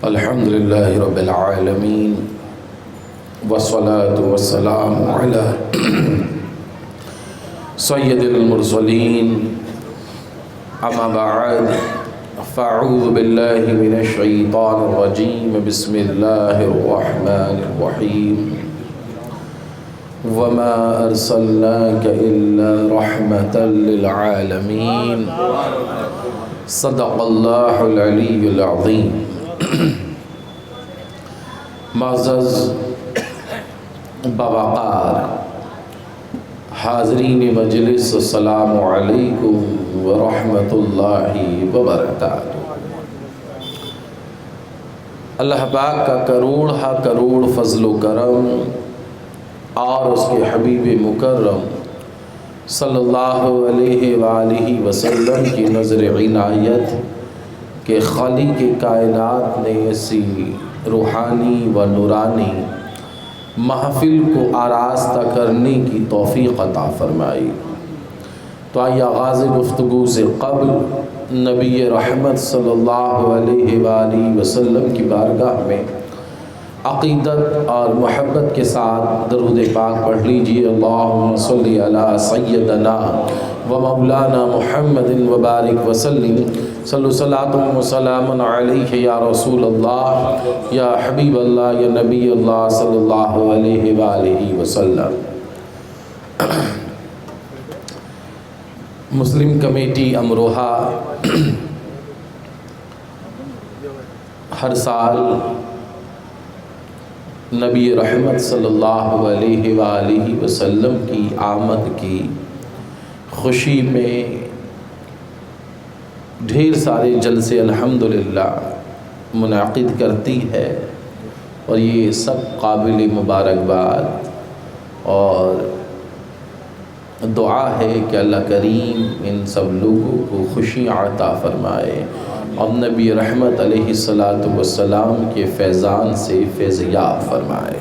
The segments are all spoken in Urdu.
الحمد لله رب العالمين والصلاة والسلام على سيد المرسلين أما بعد فأعوذ بالله من الشيطان الرجيم بسم الله الرحمن الرحيم وما أرسلناك إلا رحمة للعالمين صدق الله العلي العظيم معزز بوقار حاضرین مجلس السلام علیکم ورحمۃ اللہ وبرکاتہ۔ اللہ پاک کا کروڑ فضل و کرم اور اس کے حبیب مکرم صلی اللہ علیہ وآلہ وسلم کی نظر عنایت کہ خالق کائنات نے ایسی روحانی و نورانی محفل کو آراستہ کرنے کی توفیق عطا فرمائی۔ تو آئیے آغاز گفتگو سے قبل نبی رحمت صلی اللہ علیہ وآلہ وسلم کی بارگاہ میں عقیدت اور محبت کے ساتھ درود پاک پڑھ لیجئے۔ اللہم صلی علی سیدنا و مولانا محمد وبارک وسلم۔ صلو صلاۃ و سلام علیہ یا رسول اللہ یا حبیب اللہ یا نبی اللہ صلی اللہ علیہ وآلہ وسلم۔ مسلم کمیٹی امروہہ ہر سال نبی رحمت صلی اللہ علیہ وآلہ وسلم کی آمد کی خوشی میں ڈھیر سارے جلسے الحمدللہ منعقد کرتی ہے، اور یہ سب قابل مبارکباد اور دعا ہے کہ اللہ کریم ان سب لوگوں کو خوشیاں عطا فرمائے اور نبی رحمت علیہ السلام کے فیضان سے فیض یاب فرمائے،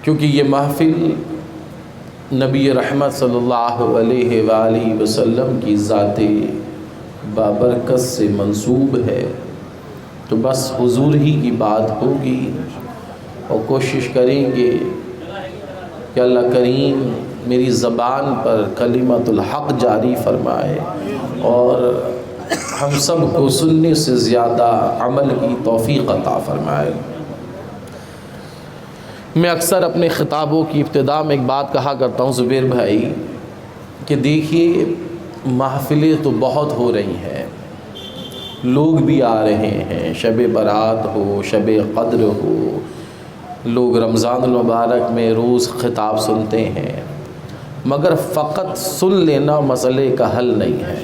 کیونکہ یہ محفل نبی رحمت صلی اللہ علیہ وآلہ وسلم کی ذات بابرکت سے منسوب ہے۔ تو بس حضور ہی کی بات ہوگی اور کوشش کریں گے کہ اللہ کریم میری زبان پر کلمت الحق جاری فرمائے اور ہم سب کو سننے سے زیادہ عمل کی توفیق عطا فرمائے۔ میں اکثر اپنے خطابوں کی ابتدا میں ایک بات کہا کرتا ہوں زبیر بھائی کہ دیکھیے محفلیں تو بہت ہو رہی ہیں، لوگ بھی آ رہے ہیں، شب برات ہو، شب قدر ہو، لوگ رمضان المبارک میں روز خطاب سنتے ہیں، مگر فقط سن لینا مسئلے کا حل نہیں ہے۔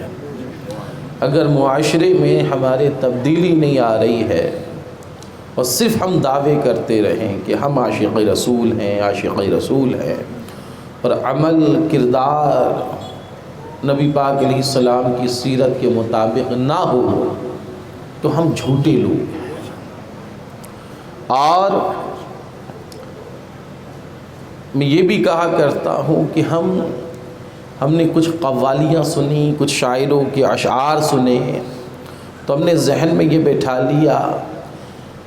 اگر معاشرے میں ہمارے تبدیلی نہیں آ رہی ہے اور صرف ہم دعوے کرتے رہیں کہ ہم عاشق رسول ہیں، عاشق رسول ہیں، اور عمل کردار نبی پاک علیہ السلام کی سیرت کے مطابق نہ ہو تو ہم جھوٹے لوگ ہیں۔ اور میں یہ بھی کہا کرتا ہوں کہ ہم نے کچھ قوالیاں سنی، کچھ شاعروں کے اشعار سنے، تو ہم نے ذہن میں یہ بیٹھا لیا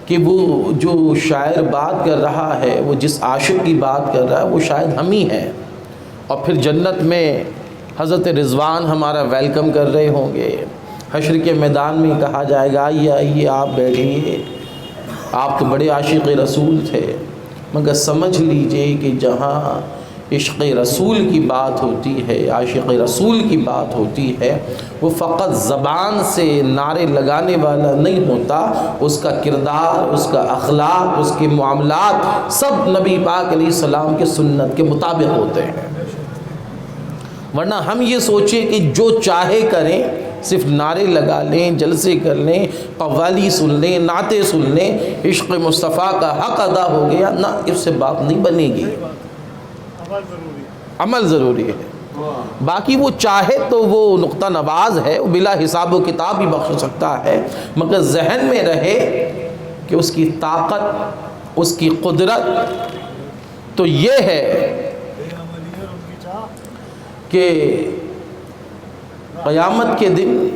کہ وہ جو شاعر بات کر رہا ہے، وہ جس عاشق کی بات کر رہا ہے، وہ شاید ہم ہی ہیں، اور پھر جنت میں حضرت رضوان ہمارا ویلکم کر رہے ہوں گے، حشر کے میدان میں کہا جائے گا آئیے آئیے آپ بیٹھیے، آپ تو بڑے عاشق رسول تھے۔ مگر سمجھ لیجئے کہ جہاں عشق رسول کی بات ہوتی ہے، عاشق رسول کی بات ہوتی ہے، وہ فقط زبان سے نعرے لگانے والا نہیں ہوتا، اس کا کردار، اس کا اخلاق، اس کے معاملات سب نبی پاک علیہ السلام کے سنت کے مطابق ہوتے ہیں۔ ورنہ ہم یہ سوچیں کہ جو چاہے کریں، صرف نعرے لگا لیں، جلسے کر لیں، قوالی سن لیں، نعتیں سن لیں، عشق مصطفیٰ کا حق ادا ہو گیا، نہ، اس سے بات نہیں بنے گی۔ عمل ضروری ہے۔ باقی وہ چاہے تو وہ نقطہ نواز ہے، وہ بلا حساب و کتاب بھی بخش سکتا ہے، مگر ذہن میں رہے کہ اس کی طاقت، اس کی قدرت تو یہ ہے کہ قیامت کے دن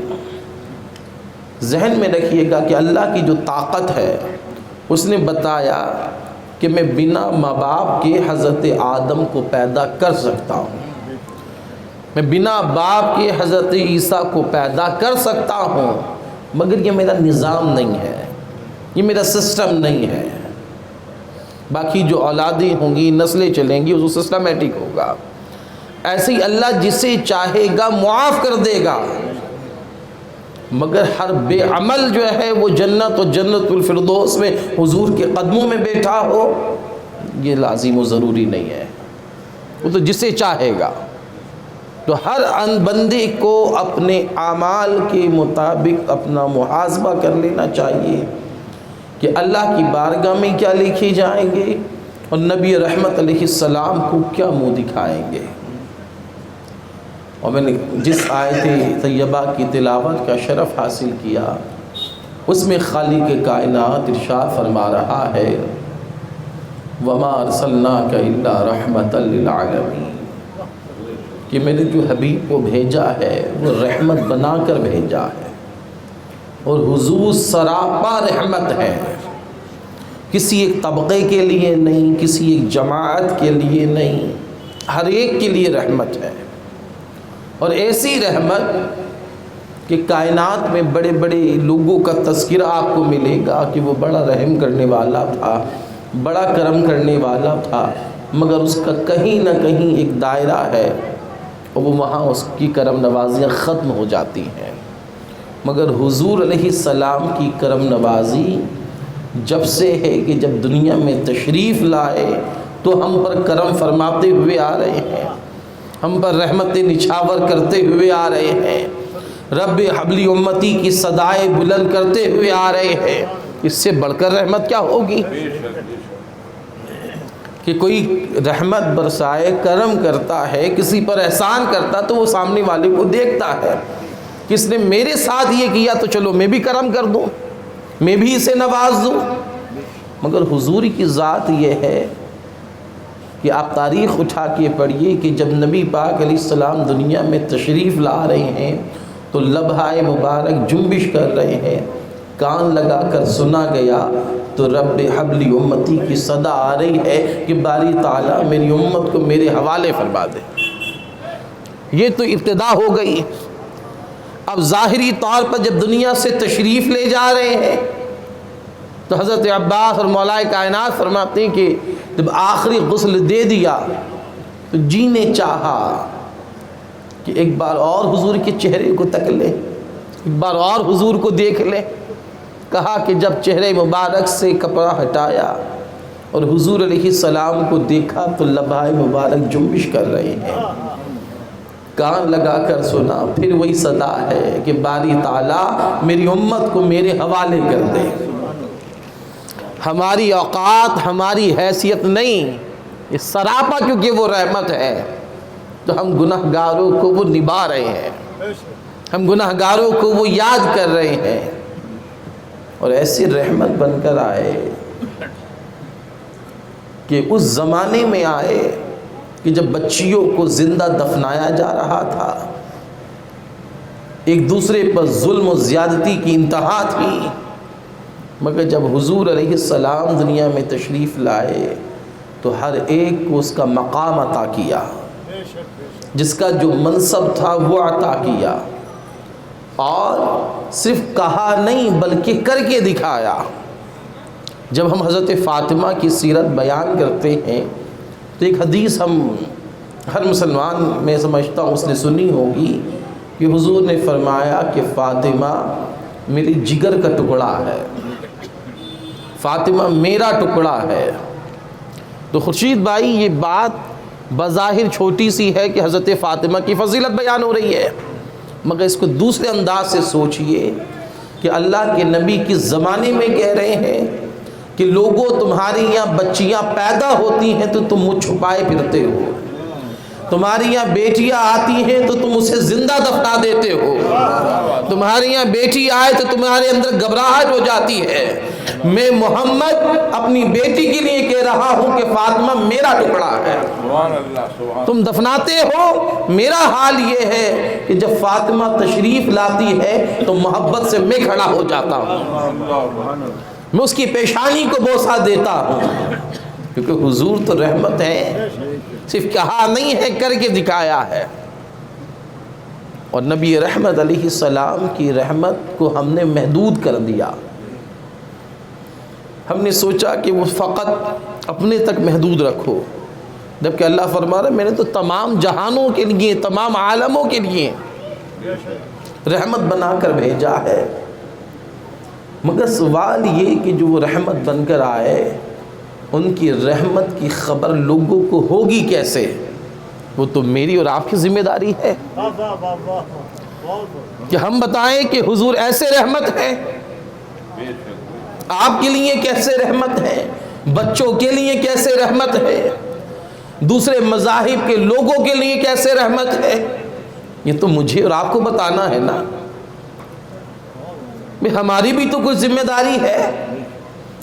ذہن میں رکھیے گا کہ اللہ کی جو طاقت ہے اس نے بتایا کہ میں بنا ماں باپ کے حضرت آدم کو پیدا کر سکتا ہوں، میں بنا باپ کے حضرت عیسیٰ کو پیدا کر سکتا ہوں، مگر یہ میرا نظام نہیں ہے، یہ میرا سسٹم نہیں ہے۔ باقی جو اولادیں ہوں گی، نسلیں چلیں گی، وہ سسٹمیٹک ہوگا۔ ایسے ہی اللہ جسے چاہے گا معاف کر دے گا، مگر ہر بے عمل جو ہے وہ جنت و جنت الفردوس میں حضور کے قدموں میں بیٹھا ہو، یہ لازم و ضروری نہیں ہے، وہ تو جسے چاہے گا۔ تو ہر بندے کو اپنے اعمال کے مطابق اپنا محاسبہ کر لینا چاہیے کہ اللہ کی بارگاہ میں کیا لکھے جائیں گے اور نبی رحمت علیہ السلام کو کیا منہ دکھائیں گے۔ اور میں نے جس آیت طیبہ کی تلاوت کا شرف حاصل کیا اس میں خالق کائنات ارشاد فرما رہا ہے وَمَا أَرْسَلْنَاكَ إِلَّا رَحْمَةً لِلْعَالَمِينَ، کہ میں نے جو حبیب کو بھیجا ہے وہ رحمت بنا کر بھیجا ہے، اور حضور سراپا رحمت ہے، کسی ایک طبقے کے لیے نہیں، کسی ایک جماعت کے لیے نہیں، ہر ایک کے لیے رحمت ہے۔ اور ایسی رحمت کہ کائنات میں بڑے بڑے لوگوں کا تذکرہ آپ کو ملے گا کہ وہ بڑا رحم کرنے والا تھا، بڑا کرم کرنے والا تھا، مگر اس کا کہیں نہ کہیں ایک دائرہ ہے اور وہ وہاں اس کی کرم نوازیاں ختم ہو جاتی ہیں۔ مگر حضور علیہ السلام کی کرم نوازی جب سے ہے کہ جب دنیا میں تشریف لائے تو ہم پر کرم فرماتے ہوئے آ رہے ہیں، ہم پر رحمت نچھاور کرتے ہوئے آ رہے ہیں، رب حبلی امتی کی صدائے بلند کرتے ہوئے آ رہے ہیں۔ اس سے بڑھ کر رحمت کیا ہوگی کہ کوئی رحمت برسائے، کرم کرتا ہے، کسی پر احسان کرتا تو وہ سامنے والے کو دیکھتا ہے کہ اس نے میرے ساتھ یہ کیا تو چلو میں بھی کرم کر دوں، میں بھی اسے نواز دوں۔ مگر حضور کی ذات یہ ہے کہ آپ تاریخ اٹھا کے پڑھیے کہ جب نبی پاک علیہ السلام دنیا میں تشریف لا رہے ہیں تو لبہائے مبارک جنبش کر رہے ہیں، کان لگا کر سنا گیا تو رب حبلی امتی کی صدا آ رہی ہے کہ باری تعالیٰ میری امت کو میرے حوالے فرما دے۔ یہ تو ابتدا ہو گئی۔ اب ظاہری طور پر جب دنیا سے تشریف لے جا رہے ہیں تو حضرت عباس اور مولا کائنات فرماتے ہیں کہ جب آخری غسل دے دیا تو جی نے چاہا کہ ایک بار اور حضور کے چہرے کو تک لے، ایک بار اور حضور کو دیکھ لے۔ کہا کہ جب چہرے مبارک سے کپڑا ہٹایا اور حضور علیہ السلام کو دیکھا تو لبہائے مبارک جنبش کر رہے ہیں، کان لگا کر سنا، پھر وہی صدا ہے کہ باری تعالیٰ میری امت کو میرے حوالے کر دے۔ ہماری اوقات، ہماری حیثیت نہیں، اس سراپا کیونکہ وہ رحمت ہے تو ہم گناہ گاروں کو وہ نبھا رہے ہیں، ہم گناہ گاروں کو وہ یاد کر رہے ہیں، اور ایسی رحمت بن کر آئے کہ اس زمانے میں آئے کہ جب بچیوں کو زندہ دفنایا جا رہا تھا، ایک دوسرے پر ظلم و زیادتی کی انتہا تھی، مگر جب حضور علیہ السلام دنیا میں تشریف لائے تو ہر ایک کو اس کا مقام عطا کیا، جس کا جو منصب تھا وہ عطا کیا، اور صرف کہا نہیں بلکہ کر کے دکھایا۔ جب ہم حضرت فاطمہ کی سیرت بیان کرتے ہیں تو ایک حدیث ہم ہر مسلمان میں سمجھتا ہوں اس نے سنی ہوگی کہ حضور نے فرمایا کہ فاطمہ میری جگر کا ٹکڑا ہے، فاطمہ میرا ٹکڑا ہے۔ تو خورشید بھائی یہ بات بظاہر چھوٹی سی ہے کہ حضرت فاطمہ کی فضیلت بیان ہو رہی ہے، مگر اس کو دوسرے انداز سے سوچئے کہ اللہ کے نبی کس زمانے میں کہہ رہے ہیں کہ لوگوں تمہاری یہاں بچیاں پیدا ہوتی ہیں تو تم منہ چھپائے پھرتے ہو، تمہاری یہاں بیٹیاں آتی ہیں تو تم اسے زندہ دفنا دیتے ہو، تمہاری یہاں بیٹی آئے تو تمہارے اندر گھبراہٹ ہو جاتی ہے۔ میں محمد اپنی بیٹی کے لیے کہہ رہا ہوں کہ فاطمہ میرا ٹکڑا ہے، تم دفناتے ہو۔ میرا حال یہ ہے کہ جب فاطمہ تشریف لاتی ہے تو محبت سے میں کھڑا ہو جاتا ہوں، میں اس کی پیشانی کو بوسہ دیتا ہوں، کیونکہ حضور تو رحمت ہے، صرف کہا نہیں ہے کر کے دکھایا ہے۔ اور نبی رحمت علیہ السلام کی رحمت کو ہم نے محدود کر دیا، ہم نے سوچا کہ وہ فقط اپنے تک محدود رکھو، جبکہ اللہ فرما رہا ہے میں نے تو تمام جہانوں کے لیے، تمام عالموں کے لیے رحمت بنا کر بھیجا ہے۔ مگر سوال یہ کہ جو وہ رحمت بن کر آئے، ان کی رحمت کی خبر لوگوں کو ہوگی کیسے؟ وہ تو میری اور آپ کی ذمہ داری ہے کہ ہم بتائیں کہ حضور ایسے رحمت ہے، آپ کے لیے کیسے رحمت ہے، بچوں کے لیے کیسے رحمت ہے، دوسرے مذاہب کے لوگوں کے لیے کیسے رحمت ہے۔ یہ تو مجھے اور آپ کو بتانا ہے نا، ہماری بھی تو کوئی ذمہ داری ہے۔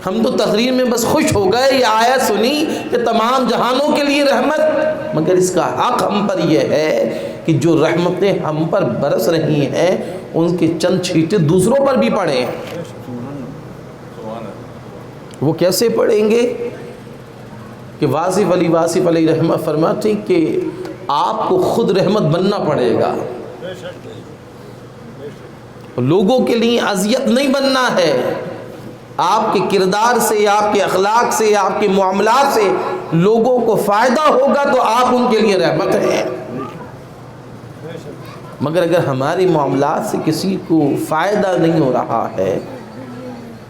ہم تو تقریر میں بس خوش ہو گئے، یہ آیت سنی کہ تمام جہانوں کے لیے رحمت، مگر اس کا حق ہم پر یہ ہے کہ جو رحمتیں ہم پر برس رہی ہیں ان کے چند چھینٹے دوسروں پر بھی پڑیں۔ وہ کیسے پڑھیں گے کہ واصف علیہ رحمہ فرماتے کہ آپ کو خود رحمت بننا پڑے گا، لوگوں کے لیے اذیت نہیں بننا ہے۔ آپ کے کردار سے، آپ کے اخلاق سے، آپ کے معاملات سے لوگوں کو فائدہ ہوگا تو آپ ان کے لیے رحمت ہیں۔ مگر اگر ہماری معاملات سے کسی کو فائدہ نہیں ہو رہا ہے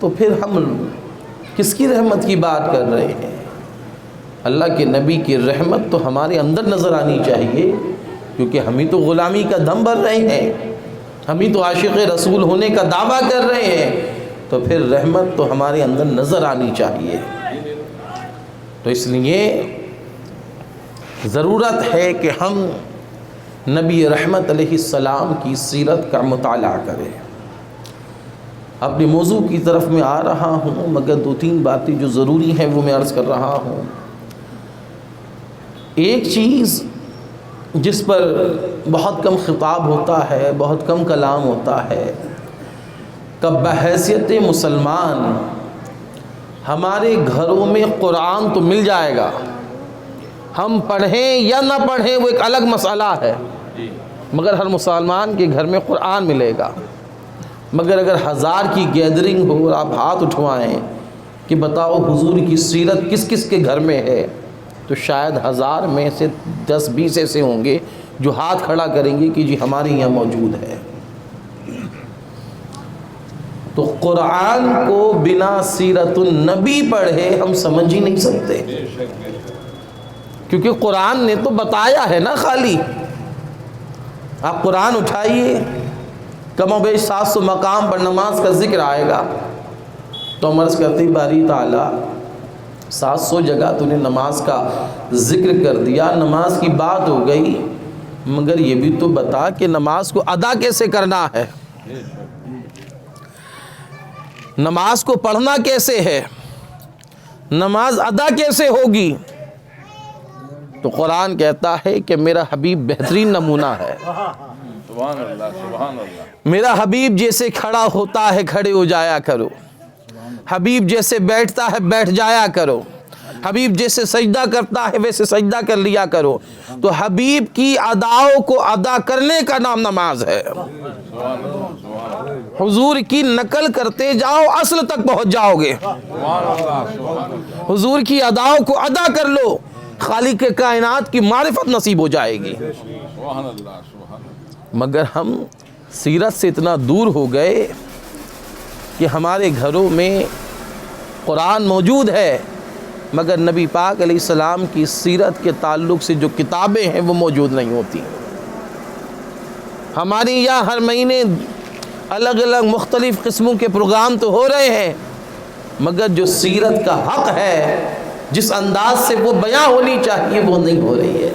تو پھر ہم کس کی رحمت کی بات کر رہے ہیں؟ اللہ کے نبی کی رحمت تو ہمارے اندر نظر آنی چاہیے، کیونکہ ہم ہی تو غلامی کا دم بھر رہے ہیں، ہم ہی تو عاشق رسول ہونے کا دعویٰ کر رہے ہیں، تو پھر رحمت تو ہمارے اندر نظر آنی چاہیے۔ تو اس لیے ضرورت ہے کہ ہم نبی رحمت علیہ السلام کی سیرت کا مطالعہ کریں۔ اپنے موضوع کی طرف میں آ رہا ہوں، مگر دو تین باتیں جو ضروری ہیں وہ میں عرض کر رہا ہوں۔ ایک چیز جس پر بہت کم خطاب ہوتا ہے، بہت کم کلام ہوتا ہے، کہ بحیثیت مسلمان ہمارے گھروں میں قرآن تو مل جائے گا، ہم پڑھیں یا نہ پڑھیں وہ ایک الگ مسئلہ ہے، مگر ہر مسلمان کے گھر میں قرآن ملے گا۔ مگر اگر 1000 کی گیدرنگ ہو اور آپ ہاتھ اٹھوائیں کہ بتاؤ حضور کی سیرت کس کس کے گھر میں ہے، تو شاید 1000 میں سے 10-20 ایسے ہوں گے جو ہاتھ کھڑا کریں گے کہ جی ہمارے یہاں موجود ہے۔ تو قرآن کو بنا سیرت النبی پڑھے ہم سمجھ ہی نہیں سکتے، کیونکہ قرآن نے تو بتایا ہے نا۔ خالی آپ قرآن اٹھائیے، کم و بیش 700 مقام پر نماز کا ذکر آئے گا، تو ہم عرض کرتے باری تعالیٰ 700 جگہ تو نے نماز کا ذکر کر دیا، نماز کی بات ہو گئی، مگر یہ بھی تو بتا کہ نماز کو ادا کیسے کرنا ہے، نماز کو پڑھنا کیسے ہے، نماز ادا کیسے ہوگی۔ تو قرآن کہتا ہے کہ میرا حبیب بہترین نمونہ ہے۔ سبحان اللہ، سبحان اللہ۔ میرا حبیب جیسے کھڑا ہوتا ہے کھڑے ہو جایا کرو، حبیب جیسے بیٹھتا ہے بیٹھ جایا کرو، حبیب جیسے سجدہ کرتا ہے ویسے سجدہ کر لیا کرو۔ تو حبیب کی اداؤں کو ادا کرنے کا نام نماز ہے۔ حضور کی نقل کرتے جاؤ، اصل تک پہنچ جاؤ گے۔ حضور کی اداؤں کو ادا کر لو، خالق کائنات کی معرفت نصیب ہو جائے گی۔ مگر ہم سیرت سے اتنا دور ہو گئے کہ ہمارے گھروں میں قرآن موجود ہے، مگر نبی پاک علیہ السلام کی سیرت کے تعلق سے جو کتابیں ہیں وہ موجود نہیں ہوتی۔ ہمارے یہاں ہر مہینے الگ الگ مختلف قسموں کے پروگرام تو ہو رہے ہیں، مگر جو سیرت کا حق ہے، جس انداز سے وہ بیان ہونی چاہیے وہ نہیں ہو رہی ہے۔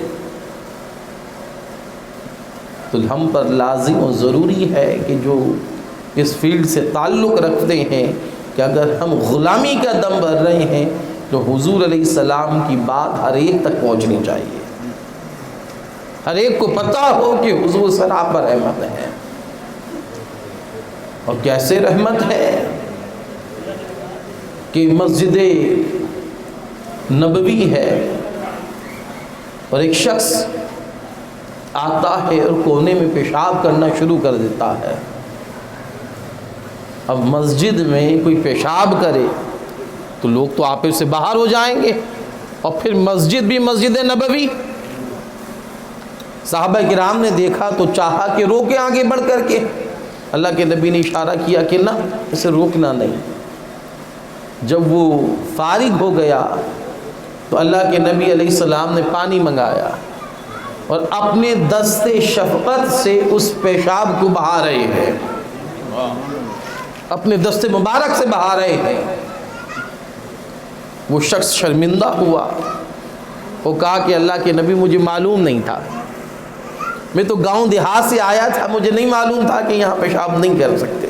تو ہم پر لازم و ضروری ہے کہ جو اس فیلڈ سے تعلق رکھتے ہیں کہ اگر ہم غلامی کا دم بھر رہے ہیں تو حضور علیہ السلام کی بات ہر ایک تک پہنچنی چاہیے، ہر ایک کو پتہ ہو کہ حضور سراپا رحمت ہے۔ اور کیسے رحمت ہے کہ مسجد نبوی ہے اور ایک شخص آتا ہے اور کونے میں پیشاب کرنا شروع کر دیتا ہے۔ اب مسجد میں کوئی پیشاب کرے تو لوگ تو آپس سے باہر ہو جائیں گے، اور پھر مسجد بھی مسجد نبوی۔ صحابہ کرام نے دیکھا تو چاہا کہ روکیں آگے بڑھ کر کے، اللہ کے نبی نے اشارہ کیا کہ نہ، اسے روکنا نہیں۔ جب وہ فارغ ہو گیا تو اللہ کے نبی علیہ السلام نے پانی منگایا اور اپنے دست شفقت سے اس پیشاب کو بہا رہے ہیں، اپنے دست مبارک سے بہا رہے ہیں۔ وہ شخص شرمندہ ہوا، وہ کہا کہ اللہ کے نبی مجھے معلوم نہیں تھا، میں تو گاؤں دیہات سے آیا تھا، مجھے نہیں معلوم تھا کہ یہاں پیشاب نہیں کر سکتے۔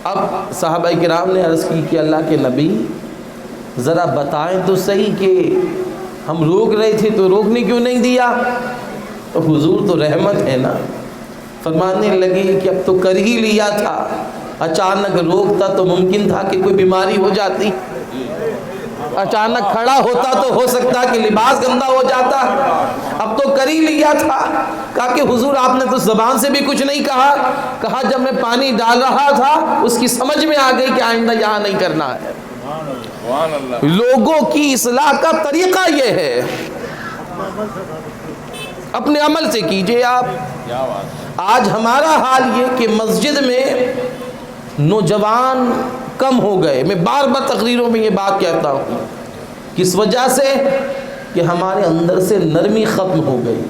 اب صحابہ کرام نے عرض کی کہ اللہ کے نبی ذرا بتائیں تو صحیح کہ ہم روک رہے تھے تو روکنے کیوں نہیں دیا؟ تو حضور تو رحمت ہے نا، فرمانے لگے کہ اب تو کر ہی لیا تھا، اچانک روکتا تو ممکن تھا کہ کوئی بیماری ہو جاتی، اچانک کھڑا ہوتا تو ہو سکتا کہ لباس گندا ہو جاتا، اب تو کر ہی لیا تھا۔ کہا کہ حضور آپ نے تو زبان سے بھی کچھ نہیں کہا، کہا جب میں پانی ڈال رہا تھا اس کی سمجھ میں آ گئی کہ آئندہ یہاں نہیں کرنا ہے۔ لوگوں کی اصلاح کا طریقہ یہ ہے، اپنے عمل سے کیجئے آپ۔ آج ہمارا حال یہ کہ مسجد میں نوجوان کم ہو گئے، میں بار بار تقریروں میں یہ بات کہتا ہوں، کس وجہ سے؟ کہ ہمارے اندر سے نرمی ختم ہو گئی۔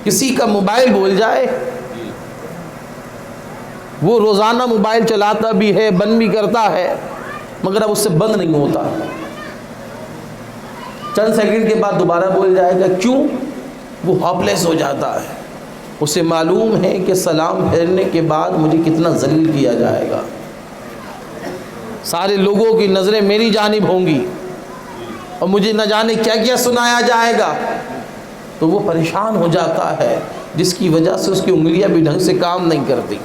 کسی کا موبائل بول جائے، وہ روزانہ موبائل چلاتا بھی ہے، بند بھی کرتا ہے، مگر اب اس سے بند نہیں ہوتا، چند سیکنڈ کے بعد دوبارہ بول جائے گا، کیوں؟ وہ ہوپلیس ہو جاتا ہے، اسے معلوم ہے کہ سلام پھیرنے کے بعد مجھے کتنا ذلیل کیا جائے گا، سارے لوگوں کی نظریں میری جانب ہوں گی اور مجھے نہ جانے کیا کیا سنایا جائے گا، تو وہ پریشان ہو جاتا ہے، جس کی وجہ سے اس کی انگلیاں بھی ڈھنگ سے کام نہیں کرتی۔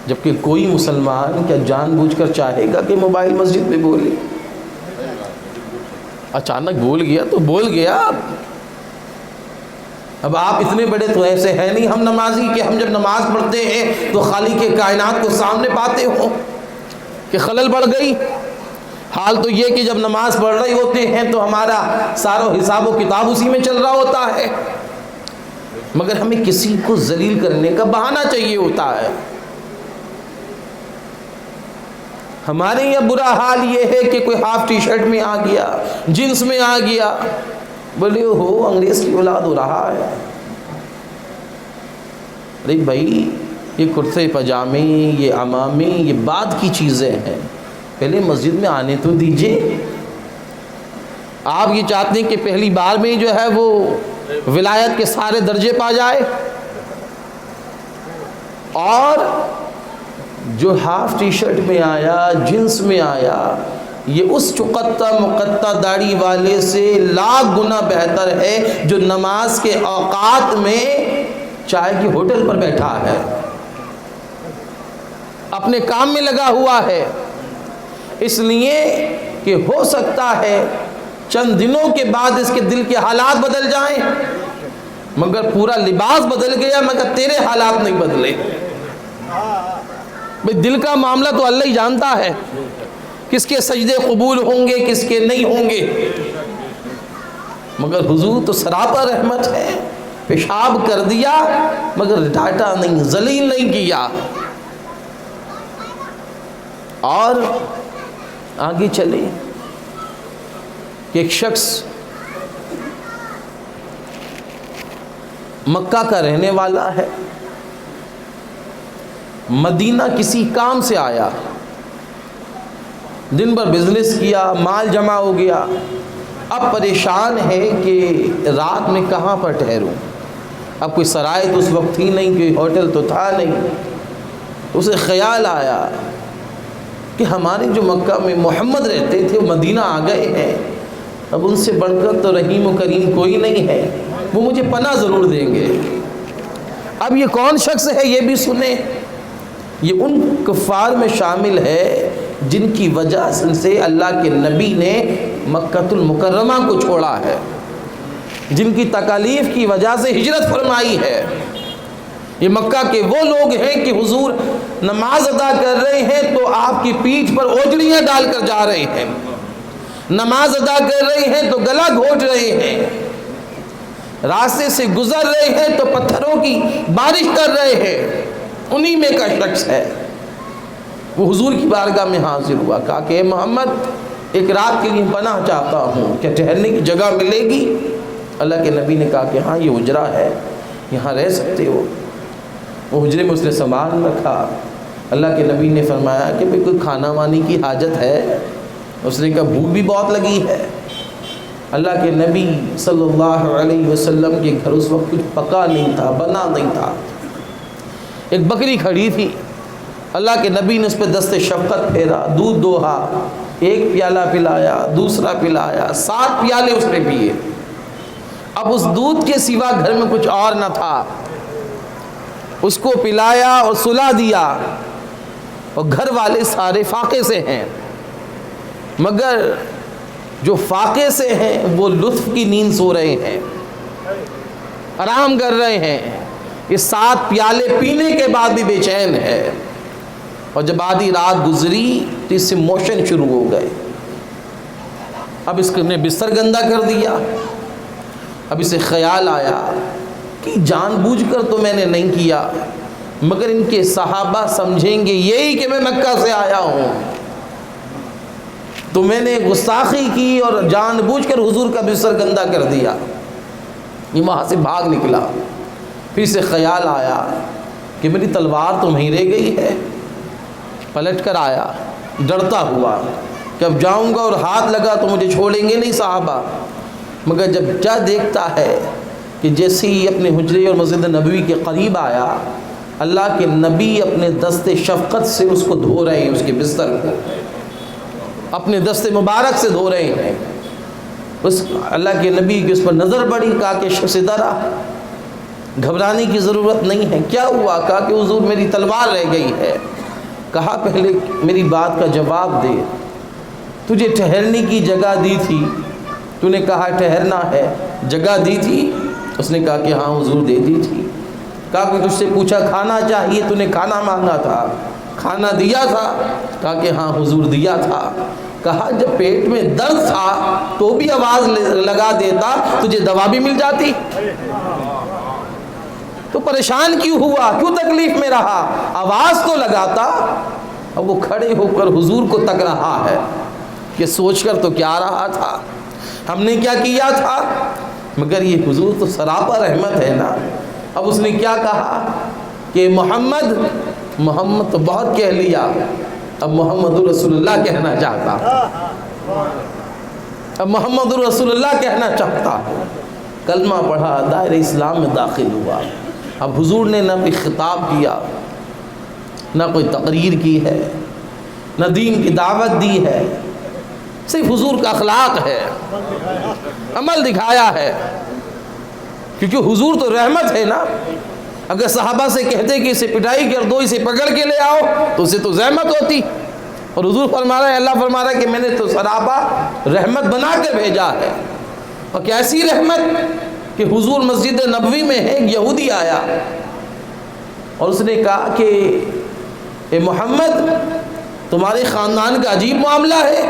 جبکہ کوئی مسلمان کیا جان بوجھ کر چاہے گا کہ موبائل مسجد میں بولے؟ اچانک بول گیا تو بول گیا۔ اب آپ اتنے بڑے تو ایسے ہیں نہیں ہم نمازی کہ ہم جب نماز پڑھتے ہیں تو خالق کے کائنات کو سامنے پاتے ہوں کہ خلل پڑ گئی۔ حال تو یہ کہ جب نماز پڑھ رہے ہوتے ہیں تو ہمارا سارا حساب و کتاب اسی میں چل رہا ہوتا ہے، مگر ہمیں کسی کو ذلیل کرنے کا بہانہ چاہیے ہوتا ہے۔ ہمارے یہاں برا حال یہ ہے کہ کوئی ہاف ٹی شرٹ میں آ گیا، جینس میں آ گیا، بولے ہو انگریز کی اولاد ہو رہا ہے۔ ارے بھائی، یہ کرتے پاجامے، یہ عمامے، یہ بعد کی چیزیں ہیں، پہلے مسجد میں آنے تو دیجئے۔ آپ یہ چاہتے ہیں کہ پہلی بار میں جو ہے وہ ولایت کے سارے درجے پا جائے؟ اور جو ہاف ٹی شرٹ میں آیا، جنس میں آیا، یہ اس چقطہ مقطع داڑھی والے سے لاکھ گنا بہتر ہے جو نماز کے اوقات میں چائے کی ہوٹل پر بیٹھا ہے، اپنے کام میں لگا ہوا ہے۔ اس لیے کہ ہو سکتا ہے چند دنوں کے بعد اس کے دل کے حالات بدل جائیں، مگر پورا لباس بدل گیا، مگر تیرے حالات نہیں بدلے۔ بھئی دل کا معاملہ تو اللہ ہی جانتا ہے، کس کے سجدے قبول ہوں گے، کس کے نہیں ہوں گے، مگر حضور تو سراپا رحمت ہے، پیشاب کر دیا مگر ڈانٹا نہیں، ذلیل نہیں کیا۔ اور آگے چلے کہ ایک شخص مکہ کا رہنے والا ہے، مدینہ کسی کام سے آیا، دن بھر بزنس کیا، مال جمع ہو گیا، اب پریشان ہے کہ رات میں کہاں پر ٹھہروں. اب کوئی سرائے تو اس وقت تھی نہیں، کوئی ہوٹل تو تھا نہیں. اسے خیال آیا کہ ہمارے جو مکہ میں محمد رہتے تھے وہ مدینہ آ گئے ہیں، اب ان سے بڑھ کر تو رحیم و کریم کوئی نہیں ہے، وہ مجھے پناہ ضرور دیں گے. اب یہ کون شخص ہے یہ بھی سنیں. یہ ان کفار میں شامل ہے جن کی وجہ سے اللہ کے نبی نے مکۃ المکرمہ کو چھوڑا ہے، جن کی تکالیف کی وجہ سے ہجرت فرمائی ہے. یہ مکہ کے وہ لوگ ہیں کہ حضور نماز ادا کر رہے ہیں تو آپ کی پیٹھ پر اوجڑیاں ڈال کر جا رہے ہیں، نماز ادا کر رہے ہیں تو گلا گھونٹ رہے ہیں، راستے سے گزر رہے ہیں تو پتھروں کی بارش کر رہے ہیں. انہی میں کا شخص ہے. وہ حضور کی بارگاہ میں حاضر ہوا، کہا کہ اے محمد ایک رات کے لیے پناہ چاہتا ہوں، کیا ٹھہرنے کی جگہ ملے گی؟ اللہ کے نبی نے کہا کہ ہاں یہ حجرہ ہے، یہاں رہ سکتے ہو. وہ حجرے میں اس نے سامان رکھا. اللہ کے نبی نے فرمایا کہ بھئی کوئی کھانا وانی کی حاجت ہے؟ اس نے کہا بھوک بھی بہت لگی ہے. اللہ کے نبی صلی اللہ علیہ وسلم کے گھر اس وقت کچھ پکا نہیں تھا، بنا نہیں تھا. ایک بکری کھڑی تھی. اللہ کے نبی نے اس پہ دست شفقت پھیرا، دودھ دوہا، ایک پیالہ پلایا، دوسرا پلایا، 7 پیالے اس نے پیے. اب اس دودھ کے سوا گھر میں کچھ اور نہ تھا. اس کو پلایا اور سلا دیا. اور گھر والے سارے فاقے سے ہیں، مگر جو فاقے سے ہیں وہ لطف کی نیند سو رہے ہیں، آرام کر رہے ہیں. یہ 7 پیالے پینے کے بعد بھی بے چین ہے. اور جب آدھی رات گزری تو اس سے موشن شروع ہو گئے. اب اس نے بستر گندا کر دیا. اب اسے خیال آیا کہ جان بوجھ کر تو میں نے نہیں کیا، مگر ان کے صحابہ سمجھیں گے یہی کہ میں مکہ سے آیا ہوں، تو میں نے گستاخی کی اور جان بوجھ کر حضور کا بستر گندا کر دیا. یہ وہاں سے بھاگ نکلا. پھر سے خیال آیا کہ میری تلوار تو وہیں رہ گئی ہے. پلٹ کر آیا ڈرتا ہوا کہ اب جاؤں گا اور ہاتھ لگا تو مجھے چھوڑیں گے نہیں صحابہ. مگر جب جا دیکھتا ہے کہ جیسے ہی اپنے حجرے اور مسجد نبوی کے قریب آیا، اللہ کے نبی اپنے دست شفقت سے اس کو دھو رہے ہیں، اس کے بستر کو اپنے دست مبارک سے دھو رہے ہیں. اس اللہ کے نبی کی اس پر نظر پڑی. کہا کہ شخص ادھر آ، گھبرانے کی ضرورت نہیں ہے. کیا ہوا؟ کہا کہ حضور میری تلوار رہ گئی ہے. کہا پہلے میری بات کا جواب دے، تجھے ٹھہرنے کی جگہ دی تھی، تو نے کہا ٹھہرنا ہے، جگہ دی تھی؟ اس نے کہا کہ ہاں حضور دے دی تھی. کہا کہ تجھ سے پوچھا کھانا چاہیے، تو نے کھانا مانگا تھا، کھانا دیا تھا؟ کہا کہ ہاں حضور دیا تھا. کہا جب پیٹ میں درد تھا تو بھی آواز لگا دیتا، تجھے دوا بھی مل جاتی، تو پریشان کیوں ہوا، کیوں تکلیف میں رہا؟ آواز تو لگاتا. اب وہ کھڑے ہو کر حضور کو تک رہا ہے کہ سوچ کر تو کیا رہا تھا، ہم نے کیا کیا تھا، مگر یہ حضور تو سراپا رحمت ہے نا. اب اس نے کیا کہا کہ محمد تو بہت کہہ لیا، اب محمد رسول اللہ کہنا چاہتا، اب محمد رسول اللہ کہنا چاہتا. کلمہ پڑھا، دائرہ اسلام میں داخل ہوا. اب حضور نے نہ کوئی خطاب کیا، نہ کوئی تقریر کی ہے، نہ دین کی دعوت دی ہے، صرف حضور کا اخلاق ہے، عمل دکھایا ہے. کیونکہ حضور تو رحمت ہے نا. اگر صحابہ سے کہتے کہ اسے پٹائی کر دو، اسے پکڑ کے لے آؤ، تو اسے تو زحمت ہوتی. اور حضور فرما رہا ہے، اللہ فرما رہا ہے کہ میں نے تو سراپا رحمت بنا کے بھیجا ہے. اور کیسی رحمت کہ حضور مسجد نبوی میں ہے. ایک یہودی آیا اور اس نے کہا کہ اے محمد، تمہارے خاندان کا عجیب معاملہ ہے،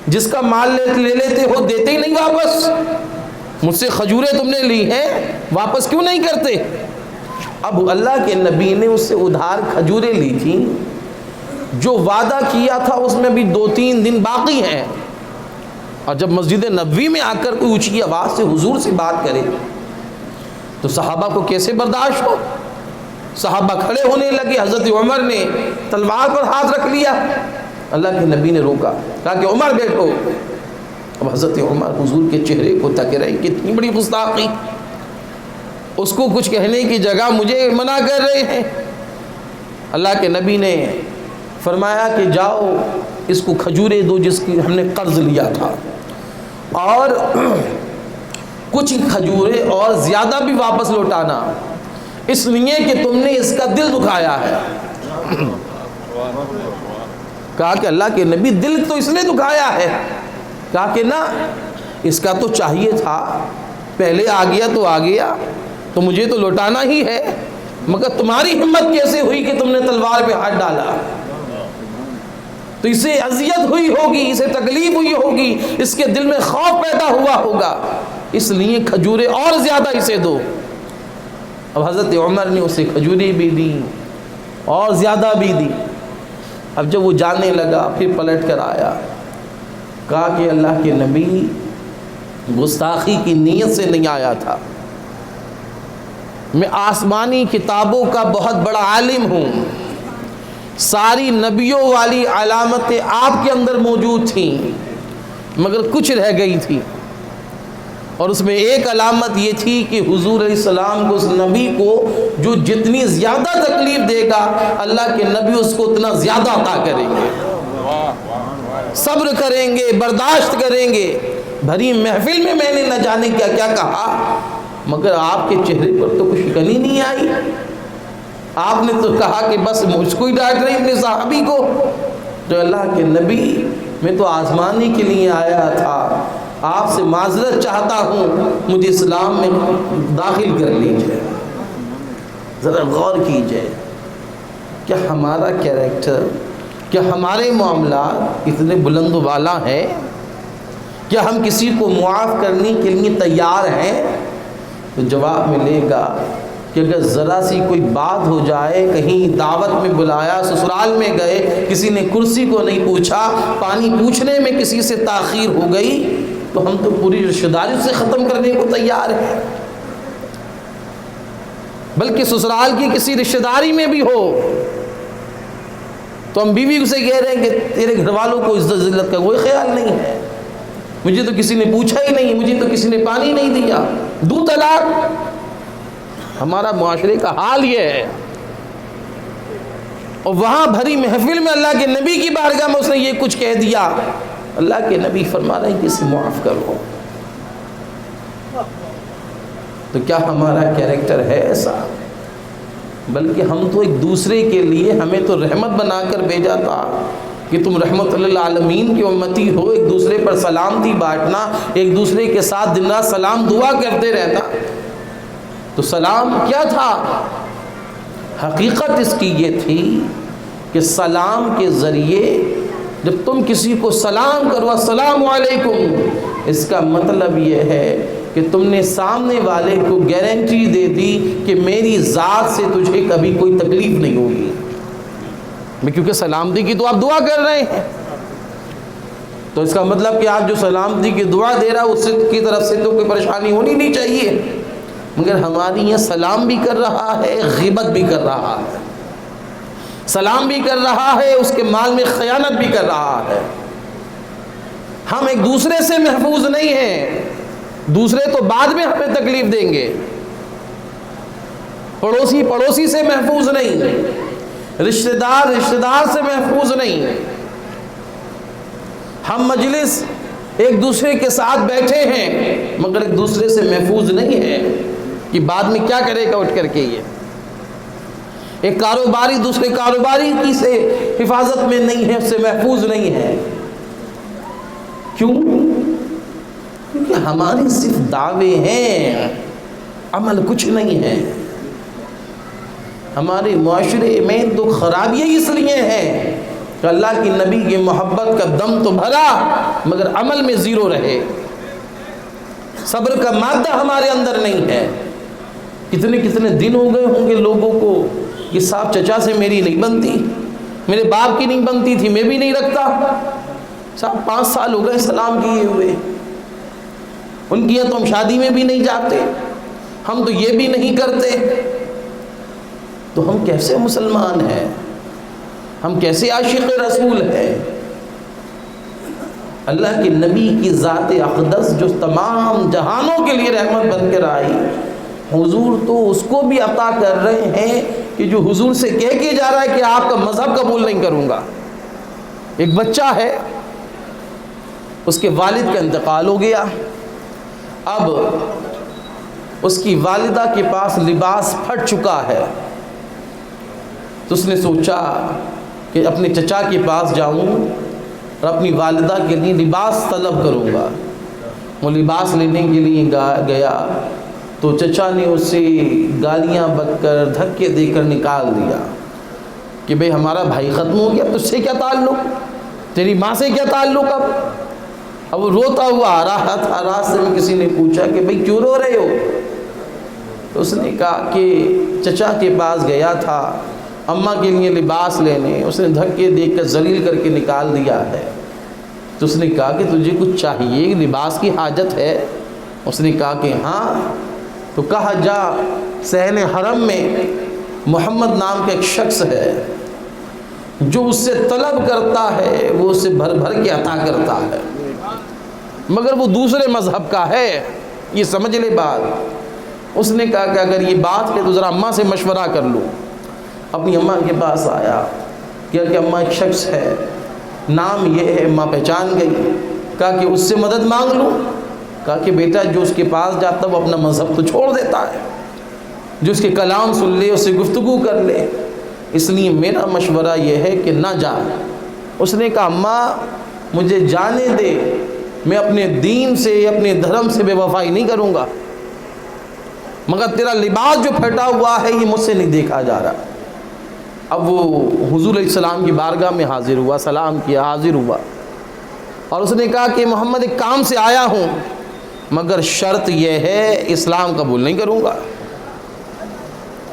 جس کا مال لے لیتے ہو دیتے ہی نہیں واپس. مجھ سے کھجوریں تم نے لی ہیں، واپس کیوں نہیں کرتے؟ اب اللہ کے نبی نے اس سے ادھار کھجوریں لی تھیں، جو وعدہ کیا تھا اس میں بھی 2-3 دن باقی ہیں. اور جب مسجد نبوی میں آ کر کوئی اونچی آواز سے حضور سے بات کرے تو صحابہ کو کیسے برداشت ہو؟ صحابہ کھڑے ہونے لگے. حضرت عمر نے تلوار پر ہاتھ رکھ لیا. اللہ کے نبی نے روکا، کہا کہ عمر بیٹھو. اب حضرت عمر حضور کے چہرے کو تک رہے، کتنی بڑی گستاخی، اس کو کچھ کہنے کی جگہ مجھے منع کر رہے ہیں۔ اللہ کے نبی نے فرمایا کہ جاؤ اس کو کھجوریں دو جس کی ہم نے قرض لیا تھا، اور کچھ کھجوریں اور زیادہ بھی واپس لوٹانا، اس لیے کہ تم نے اس کا دل دکھایا ہے۔ کہا کہ اللہ کے نبی دل تو اس نے دکھایا ہے؟ کہا کہ نہ، اس کا تو چاہیے تھا، پہلے آ گیا تو آ گیا، تو مجھے تو لوٹانا ہی ہے، مگر تمہاری ہمت کیسے ہوئی کہ تم نے تلوار پہ ہاتھ ڈالا؟ تو اسے اذیت ہوئی ہوگی، اسے تکلیف ہوئی ہوگی، اس کے دل میں خوف پیدا ہوا ہوگا، اس لیے کھجوریں اور زیادہ اسے دو۔ اب حضرت عمر نے اسے کھجوریں بھی دی اور زیادہ بھی دی۔ اب جب وہ جانے لگا پھر پلٹ کر آیا، کہا کہ اللہ کے نبی گستاخی کی نیت سے نہیں آیا تھا، میں آسمانی کتابوں کا بہت بڑا عالم ہوں، ساری نبیوں والی علامتیں آپ کے اندر موجود تھیں، مگر کچھ رہ گئی تھی، اور اس میں ایک علامت یہ تھی کہ حضور علیہ السلام کو، اس نبی کو جو جتنی زیادہ تکلیف دے گا اللہ کے نبی اس کو اتنا زیادہ عطا کریں گے، صبر کریں گے، برداشت کریں گے۔ بھری محفل میں نے نہ جانے کیا کیا کہا، مگر آپ کے چہرے پر تو کچھ شکن ہی نہیں آئی۔ آپ نے تو کہا کہ بس مجھ کو ہی ڈانٹ رہے اپنے صحابی کو، تو اللہ کے نبی میں تو آزمانے کے لیے آیا تھا، آپ سے معذرت چاہتا ہوں، مجھے اسلام میں داخل کر لیجیے۔ ذرا غور کیجئے، کیا ہمارا کیریکٹر، کیا ہمارے معاملات اتنے بلند و بالا ہیں؟ کیا ہم کسی کو معاف کرنے کے لیے تیار ہیں؟ تو جواب ملے گا کہ اگر ذرا سی کوئی بات ہو جائے، کہیں دعوت میں بلایا، سسرال میں گئے، کسی نے کرسی کو نہیں پوچھا، پانی پوچھنے میں کسی سے تاخیر ہو گئی، تو ہم تو پوری رشتہ داری سے ختم کرنے کو تیار ہیں۔ بلکہ سسرال کی کسی رشتہ داری میں بھی ہو تو ہم بیوی سے کہہ رہے ہیں کہ تیرے گھر والوں کو عزت ذلت کا کوئی خیال نہیں ہے، مجھے تو کسی نے پوچھا ہی نہیں، مجھے تو کسی نے پانی نہیں دیا، دو طلاق۔ ہمارا معاشرے کا حال یہ ہے، اور وہاں بھری محفل میں اللہ کے نبی کی بارگاہ میں اس نے یہ کچھ کہہ دیا۔ اللہ کے نبی فرما رہے ہیں کہ اسے معاف کرو۔ تو کیا ہمارا کیریکٹر ہے ایسا؟ بلکہ ہم تو ایک دوسرے کے لیے، ہمیں تو رحمت بنا کر بھیجا تھا کہ تم رحمت للعالمین کی امتی ہو، ایک دوسرے پر سلامتی بانٹنا، ایک دوسرے کے ساتھ دن رات سلام دعا کرتے رہنا۔ تو سلام کیا تھا؟ حقیقت اس کی یہ تھی کہ سلام کے ذریعے جب تم کسی کو سلام کرو، السلام علیکم، اس کا مطلب یہ ہے کہ تم نے سامنے والے کو گارنٹی دے دی کہ میری ذات سے تجھے کبھی کوئی تکلیف نہیں ہوگی، میں کیونکہ سلامتی کی تو آپ دعا کر رہے ہیں، تو اس کا مطلب کہ آپ جو سلامتی کی دعا دے رہا اس کی طرف سے تو کوئی پریشانی ہونی نہیں چاہیے۔ مگر ہماری یہ سلام بھی کر رہا ہے، غیبت بھی کر رہا ہے، سلام بھی کر رہا ہے، اس کے مال میں خیانت بھی کر رہا ہے۔ ہم ایک دوسرے سے محفوظ نہیں ہیں، دوسرے تو بعد میں ہمیں تکلیف دیں گے، پڑوسی سے محفوظ نہیں، رشتہ دار سے محفوظ نہیں۔ ہم مجلس ایک دوسرے کے ساتھ بیٹھے ہیں مگر ایک دوسرے سے محفوظ نہیں ہے کہ بعد میں کیا کرے گا اٹھ کر کے۔ یہ ایک کاروباری دوسرے کاروباری کی سے حفاظت میں نہیں ہے، اس سے محفوظ نہیں ہے۔ کیوں؟ کیونکہ ہمارے صرف دعوے ہیں، عمل کچھ نہیں ہے۔ ہمارے معاشرے میں تو خرابیاں اس لیے ہیں کہ اللہ کی نبی کی محبت کا دم تو بھرا مگر عمل میں زیرو رہے، صبر کا مادہ ہمارے اندر نہیں ہے۔ کتنے دن ہو گئے ہوں گے لوگوں کو کہ صاحب چچا سے میری نہیں بنتی، میرے باپ کی نہیں بنتی تھی، میں بھی نہیں رکھتا، صاحب 5 سال ہو گئے سلام کیے ہوئے، ان کی تو ہم شادی میں بھی نہیں جاتے، ہم تو یہ بھی نہیں کرتے۔ تو ہم کیسے مسلمان ہیں؟ ہم کیسے عاشق رسول ہیں؟ اللہ کے نبی کی ذات اقدس جو تمام جہانوں کے لیے رحمت بن کر آئی، حضور تو اس کو بھی عطا کر رہے ہیں کہ جو حضور سے کہہ کے جا رہا ہے کہ آپ کا مذہب قبول نہیں کروں گا۔ ایک بچہ ہے، اس کے والد کا انتقال ہو گیا، اب اس کی والدہ کے پاس لباس پھٹ چکا ہے، تو اس نے سوچا کہ اپنے چچا کے پاس جاؤں اور اپنی والدہ کے لیے لباس طلب کروں گا۔ وہ لباس لینے کے لیے گیا تو چچا نے اسے گالیاں بک کر دھکے دے کر نکال دیا کہ بھئی ہمارا بھائی ختم ہو گیا، تجھ سے کیا تعلق، تیری ماں سے کیا تعلق۔ اب وہ روتا ہوا آ رہا تھا، راستے میں کسی نے پوچھا کہ بھئی کیوں رو رہے ہو؟ تو اس نے کہا کہ چچا کے پاس گیا تھا اماں کے لیے لباس لینے، اس نے دھکے دے کر ذلیل کر کے نکال دیا ہے۔ تو اس نے کہا کہ تجھے کچھ چاہیے، لباس کی حاجت ہے؟ اس نے کہا کہ ہاں۔ تو کہا جا صحن حرم میں محمد نام کا ایک شخص ہے، جو اس سے طلب کرتا ہے وہ اسے بھر بھر کے عطا کرتا ہے، مگر وہ دوسرے مذہب کا ہے، یہ سمجھ لے بات۔ اس نے کہا کہ اگر یہ بات ہے تو ذرا اماں سے مشورہ کر لوں۔ اپنی اماں کے پاس آیا، کیا کہ اماں ایک شخص ہے، نام یہ ہے، ماں پہچان گئی۔ کہا کہ اس سے مدد مانگ لوں؟ کہا کہ بیٹا جو اس کے پاس جاتا وہ اپنا مذہب تو چھوڑ دیتا ہے، جو اس کے کلام سن لے، اس سے گفتگو کر لے، اس لیے میرا مشورہ یہ ہے کہ نہ جا۔ اس نے کہا اماں مجھے جانے دے، میں اپنے دین سے، اپنے دھرم سے بے وفائی نہیں کروں گا، مگر تیرا لباس جو پھٹا ہوا ہے یہ مجھ سے نہیں دیکھا جا رہا۔ اب وہ حضور علیہ السلام کی بارگاہ میں حاضر ہوا، سلام کیا، حاضر ہوا، اور اس نے کہا کہ محمد ایک کام سے آیا ہوں، مگر شرط یہ ہے اسلام قبول نہیں کروں گا۔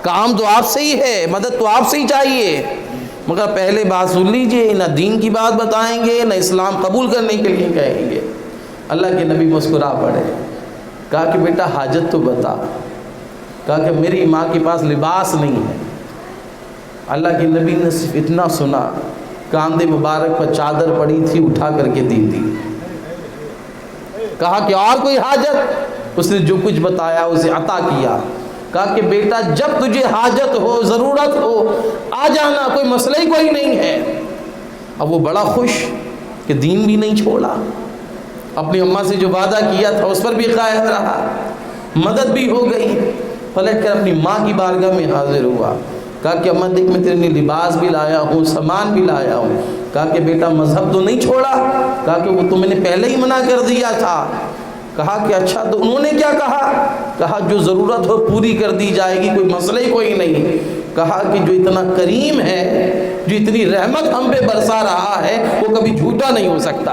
کام تو آپ سے ہی ہے، مدد تو آپ سے ہی چاہیے، مگر پہلے بات سن لیجئے، نہ دین کی بات بتائیں گے نہ اسلام قبول کرنے کے لیے کہیں گے۔ اللہ کے نبی مسکرا پڑے، کہا کہ بیٹا حاجت تو بتا۔ کہا کہ میری ماں کے پاس لباس نہیں ہے۔ اللہ کے نبی نے صرف اتنا سنا، کاندھے مبارک پر چادر پڑی تھی، اٹھا کر کے دی تھی۔ کہا کہ اور کوئی حاجت؟ اس نے جو کچھ بتایا اسے عطا کیا۔ کہا کہ بیٹا جب تجھے حاجت ہو، ضرورت ہو، آ جانا، کوئی مسئلہ ہی کوئی نہیں ہے۔ اب وہ بڑا خوش کہ دین بھی نہیں چھوڑا، اپنی اماں سے جو وعدہ کیا تھا اس پر بھی قائم رہا، مدد بھی ہو گئی۔ پلٹ کر اپنی ماں کی بارگاہ میں حاضر ہوا، کہا کہ اماں دیکھ میں تیرے لیے لباس بھی لایا ہوں، سامان بھی لایا ہوں۔ کہا کہ بیٹا مذہب تو نہیں چھوڑا؟ کہا کہ وہ تو میں نے پہلے ہی منع کر دیا تھا۔ کہا کہ اچھا تو انہوں نے کیا کہا؟ کہا جو ضرورت ہو پوری کر دی جائے گی، کوئی مسئلہ ہی کوئی نہیں۔ کہا کہ جو اتنا کریم ہے، جو اتنی رحمت ہم پہ برسا رہا ہے، وہ کبھی جھوٹا نہیں ہو سکتا۔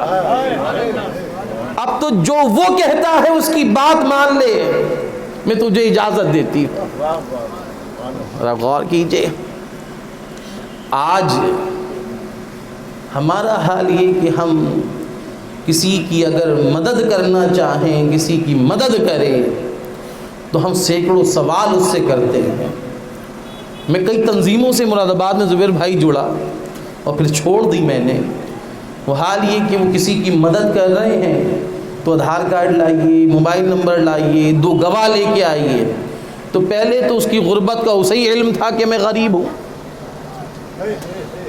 اب تو جو وہ کہتا ہے اس کی بات مان لے، میں تجھے اجازت دیتی ہوں۔ ذرا غور کیجئے، آج ہمارا حال یہ کہ ہم کسی کی اگر مدد کرنا چاہیں، کسی کی مدد کریں تو ہم سینکڑوں سوال اس سے کرتے ہیں۔ میں کئی تنظیموں سے مراد آباد میں زبیر بھائی جڑا اور پھر چھوڑ دی میں نے۔ وہ حال یہ کہ وہ کسی کی مدد کر رہے ہیں تو آدھار کارڈ لائیے، موبائل نمبر لائیے، 2 گواہ لے کے آئیے۔ تو پہلے تو اس کی غربت کا اسے ہی علم تھا کہ میں غریب ہوں،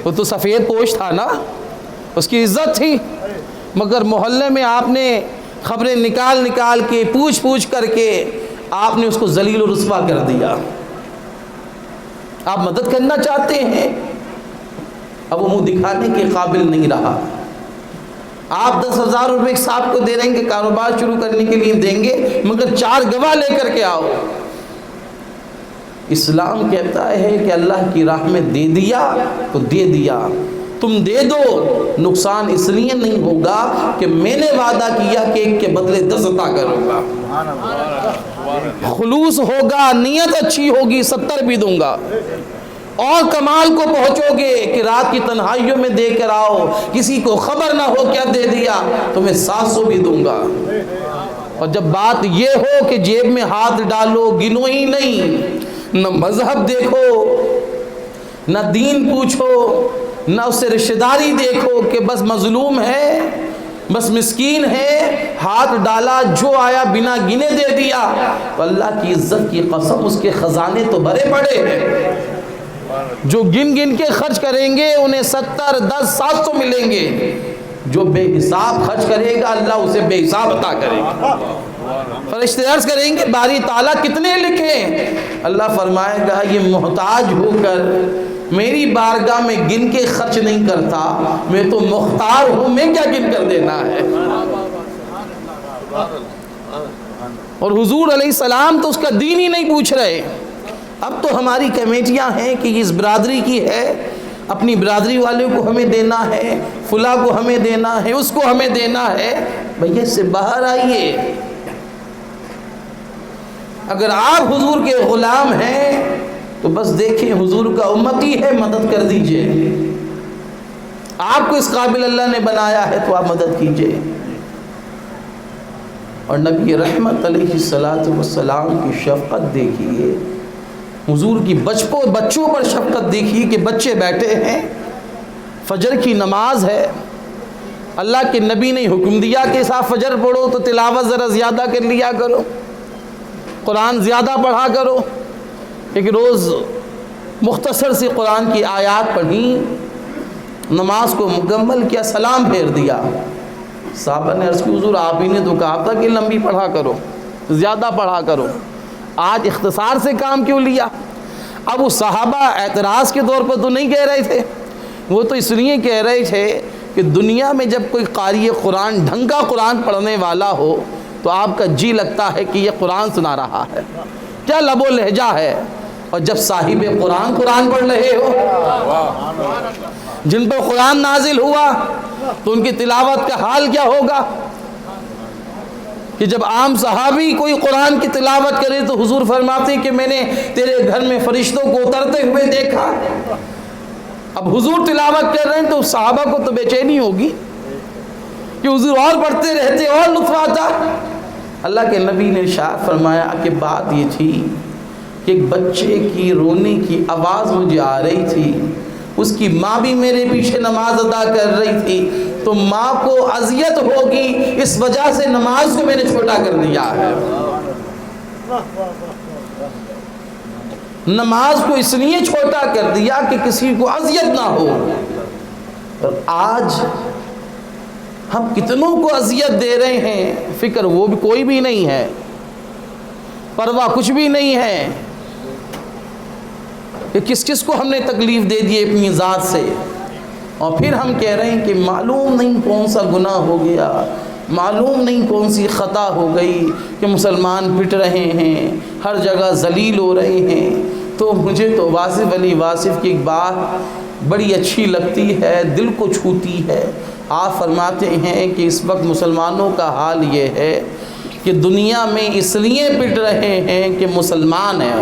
وہ تو سفید پوش تھا نا، اس کی عزت تھی، مگر محلے میں آپ نے خبریں نکال نکال کے، پوچھ پوچھ کر کے آپ نے اس کو ذلیل و رسوا کر دیا۔ آپ مدد کرنا چاہتے ہیں، اب وہ منہ دکھانے کے قابل نہیں رہا۔ آپ 10,000 روپے ایک صاحب کو دے رہے ہیں کہ کاروبار شروع کرنے کے لیے دیں گے، مگر 4 گواہ لے کر کے آؤ۔ اسلام کہتا ہے کہ اللہ کی راہ میں دے دیا تو دے دیا، تم دے دو، نقصان اس لیے نہیں ہوگا کہ میں نے وعدہ کیا کہ 1 کے بدلے 10 عطا کروں گا۔ خلوص ہوگا، نیت اچھی ہوگی، 70 بھی دوں گا۔ اور کمال کو پہنچو گے کہ رات کی تنہائیوں میں دے کر آؤ، کسی کو خبر نہ ہو کیا دے دیا، تو میں 700 بھی دوں گا۔ اور جب بات یہ ہو کہ جیب میں ہاتھ ڈالو، گنو ہی نہیں، نہ مذہب دیکھو، نہ دین پوچھو، نہ اس سے رشتہ داری دیکھو کہ بس مظلوم ہے، بس مسکین ہے، ہاتھ ڈالا جو آیا بنا گنے دے دیا، تو اللہ کی عزت کی قسم اس کے خزانے تو بھرے پڑے ہیں۔ جو گن گن کے خرچ کریں گے انہیں 70 10 700 ملیں گے، جو بے حساب خرچ کرے گا اللہ اسے بے حساب عطا کرے گا۔ فرشتے عرض کریں گے باری تعالیٰ کتنے لکھیں؟ اللہ فرمائے گا یہ محتاج ہو کر میری بارگاہ میں گن کے خرچ نہیں کرتا، میں تو مختار ہوں، میں کیا گن کر دینا ہے۔ اور حضور علیہ السلام تو اس کا دین ہی نہیں پوچھ رہے۔ اب تو ہماری کمیٹیاں ہیں کہ اس برادری کی ہے، اپنی برادری والوں کو ہمیں دینا ہے، فلاں کو ہمیں دینا ہے، اس کو ہمیں دینا ہے۔ بھئی اس سے باہر آئیے۔ اگر آپ حضور کے غلام ہیں تو بس دیکھیں حضور کا امتی ہے، مدد کر دیجئے۔ آپ کو اس قابل اللہ نے بنایا ہے تو آپ مدد کیجئے۔ اور نبی رحمت علیہ السلام کی شفقت دیکھیے، حضور کی بچوں پر شفقت دیکھیے کہ بچے بیٹھے ہیں، فجر کی نماز ہے، اللہ کے نبی نے حکم دیا کہ صاحب فجر پڑھو تو تلاوت ذرا زیادہ کر لیا کرو، قرآن زیادہ پڑھا کرو۔ ایک روز مختصر سی قرآن کی آیات پڑھی، نماز کو مکمل کیا، سلام پھیر دیا۔ صحابہ نے عرض کی حضور آپ ہی نے تو کہا تھا کہ لمبی پڑھا کرو، زیادہ پڑھا کرو، آج اختصار سے کام کیوں لیا؟ اب وہ صحابہ اعتراض کے طور پر تو نہیں کہہ رہے تھے، وہ تو اس لیے کہہ رہے تھے کہ دنیا میں جب کوئی قاری قرآن ڈھنگ کا قرآن پڑھنے والا ہو تو آپ کا جی لگتا ہے کہ یہ قرآن سنا رہا ہے، کیا لب و لہجہ ہے۔ اور جب صاحب قرآن پڑھ رہے ہو، جن پر قرآن نازل ہوا، تو ان کی تلاوت کا حال کیا ہوگا؟ کہ جب عام صحابی کوئی قرآن کی تلاوت کرے تو حضور فرماتے کہ میں نے تیرے گھر میں فرشتوں کو اترتے ہوئے دیکھا۔ اب حضور تلاوت کر رہے ہیں تو صحابہ کو تو بے چینی ہوگی کہ حضور اور پڑھتے رہتے اور لطف آتا۔ اللہ کے نبی نے ارشاد فرمایا کہ بات یہ تھی کہ ایک بچے کی رونے کی آواز مجھے آ رہی تھی، اس کی ماں بھی میرے پیچھے نماز ادا کر رہی تھی، تو ماں کو اذیت ہوگی اس وجہ سے نماز کو میں نے چھوٹا کر دیا ہے۔ نماز کو اس لیے چھوٹا کر دیا کہ کسی کو اذیت نہ ہو۔ اور آج ہم کتنوں کو اذیت دے رہے ہیں، فکر وہ بھی کوئی بھی نہیں ہے، پرواہ کچھ بھی نہیں ہے کہ کس کو ہم نے تکلیف دے دی اپنی ذات سے۔ اور پھر ہم کہہ رہے ہیں کہ معلوم نہیں کون سا گناہ ہو گیا، معلوم نہیں کون سی خطا ہو گئی کہ مسلمان پٹ رہے ہیں، ہر جگہ ذلیل ہو رہے ہیں۔ تو مجھے تو واصف علی واصف کی ایک بات بڑی اچھی لگتی ہے، دل کو چھوتی ہے۔ آپ فرماتے ہیں کہ اس وقت مسلمانوں کا حال یہ ہے کہ دنیا میں اس لیے پٹ رہے ہیں کہ مسلمان ہیں،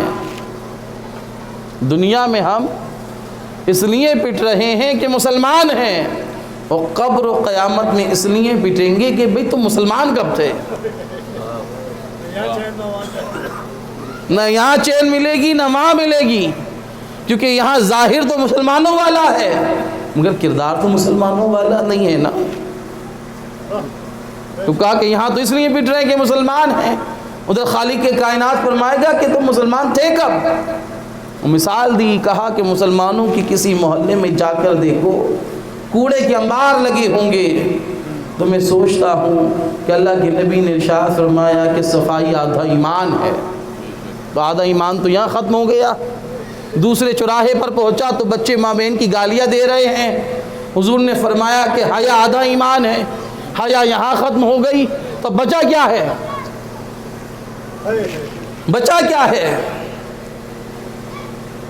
دنیا میں ہم اس لیے پٹ رہے ہیں کہ مسلمان ہیں، اور قبر و قیامت میں اس لیے پٹیں گے کہ بھئی تم مسلمان کب تھے؟ نہ یہاں چین ملے گی نہ وہاں ملے گی، کیونکہ یہاں ظاہر تو مسلمانوں والا ہے مگر کردار تو مسلمانوں والا نہیں ہے نا۔ تو کہا کہ یہاں تو اس لیے پٹ رہے ہیں کہ مسلمان ہیں، ادھر خالق کے کائنات فرمائے گا کہ تم مسلمان تھے کب؟ مثال دی، کہا کہ مسلمانوں کی کسی محلے میں جا کر دیکھو، کوڑے کے انبار لگے ہوں گے، تو میں سوچتا ہوں کہ اللہ کے نبی نے ارشاد فرمایا کہ صفائی آدھا ایمان ہے، تو آدھا ایمان تو یہاں ختم ہو گیا۔ دوسرے چوراہے پر پہنچا تو بچے ماں بہن کی گالیاں دے رہے ہیں، حضور نے فرمایا کہ حیا آدھا ایمان ہے، حیا یہاں ختم ہو گئی، تو بچا کیا ہے؟ بچا کیا ہے؟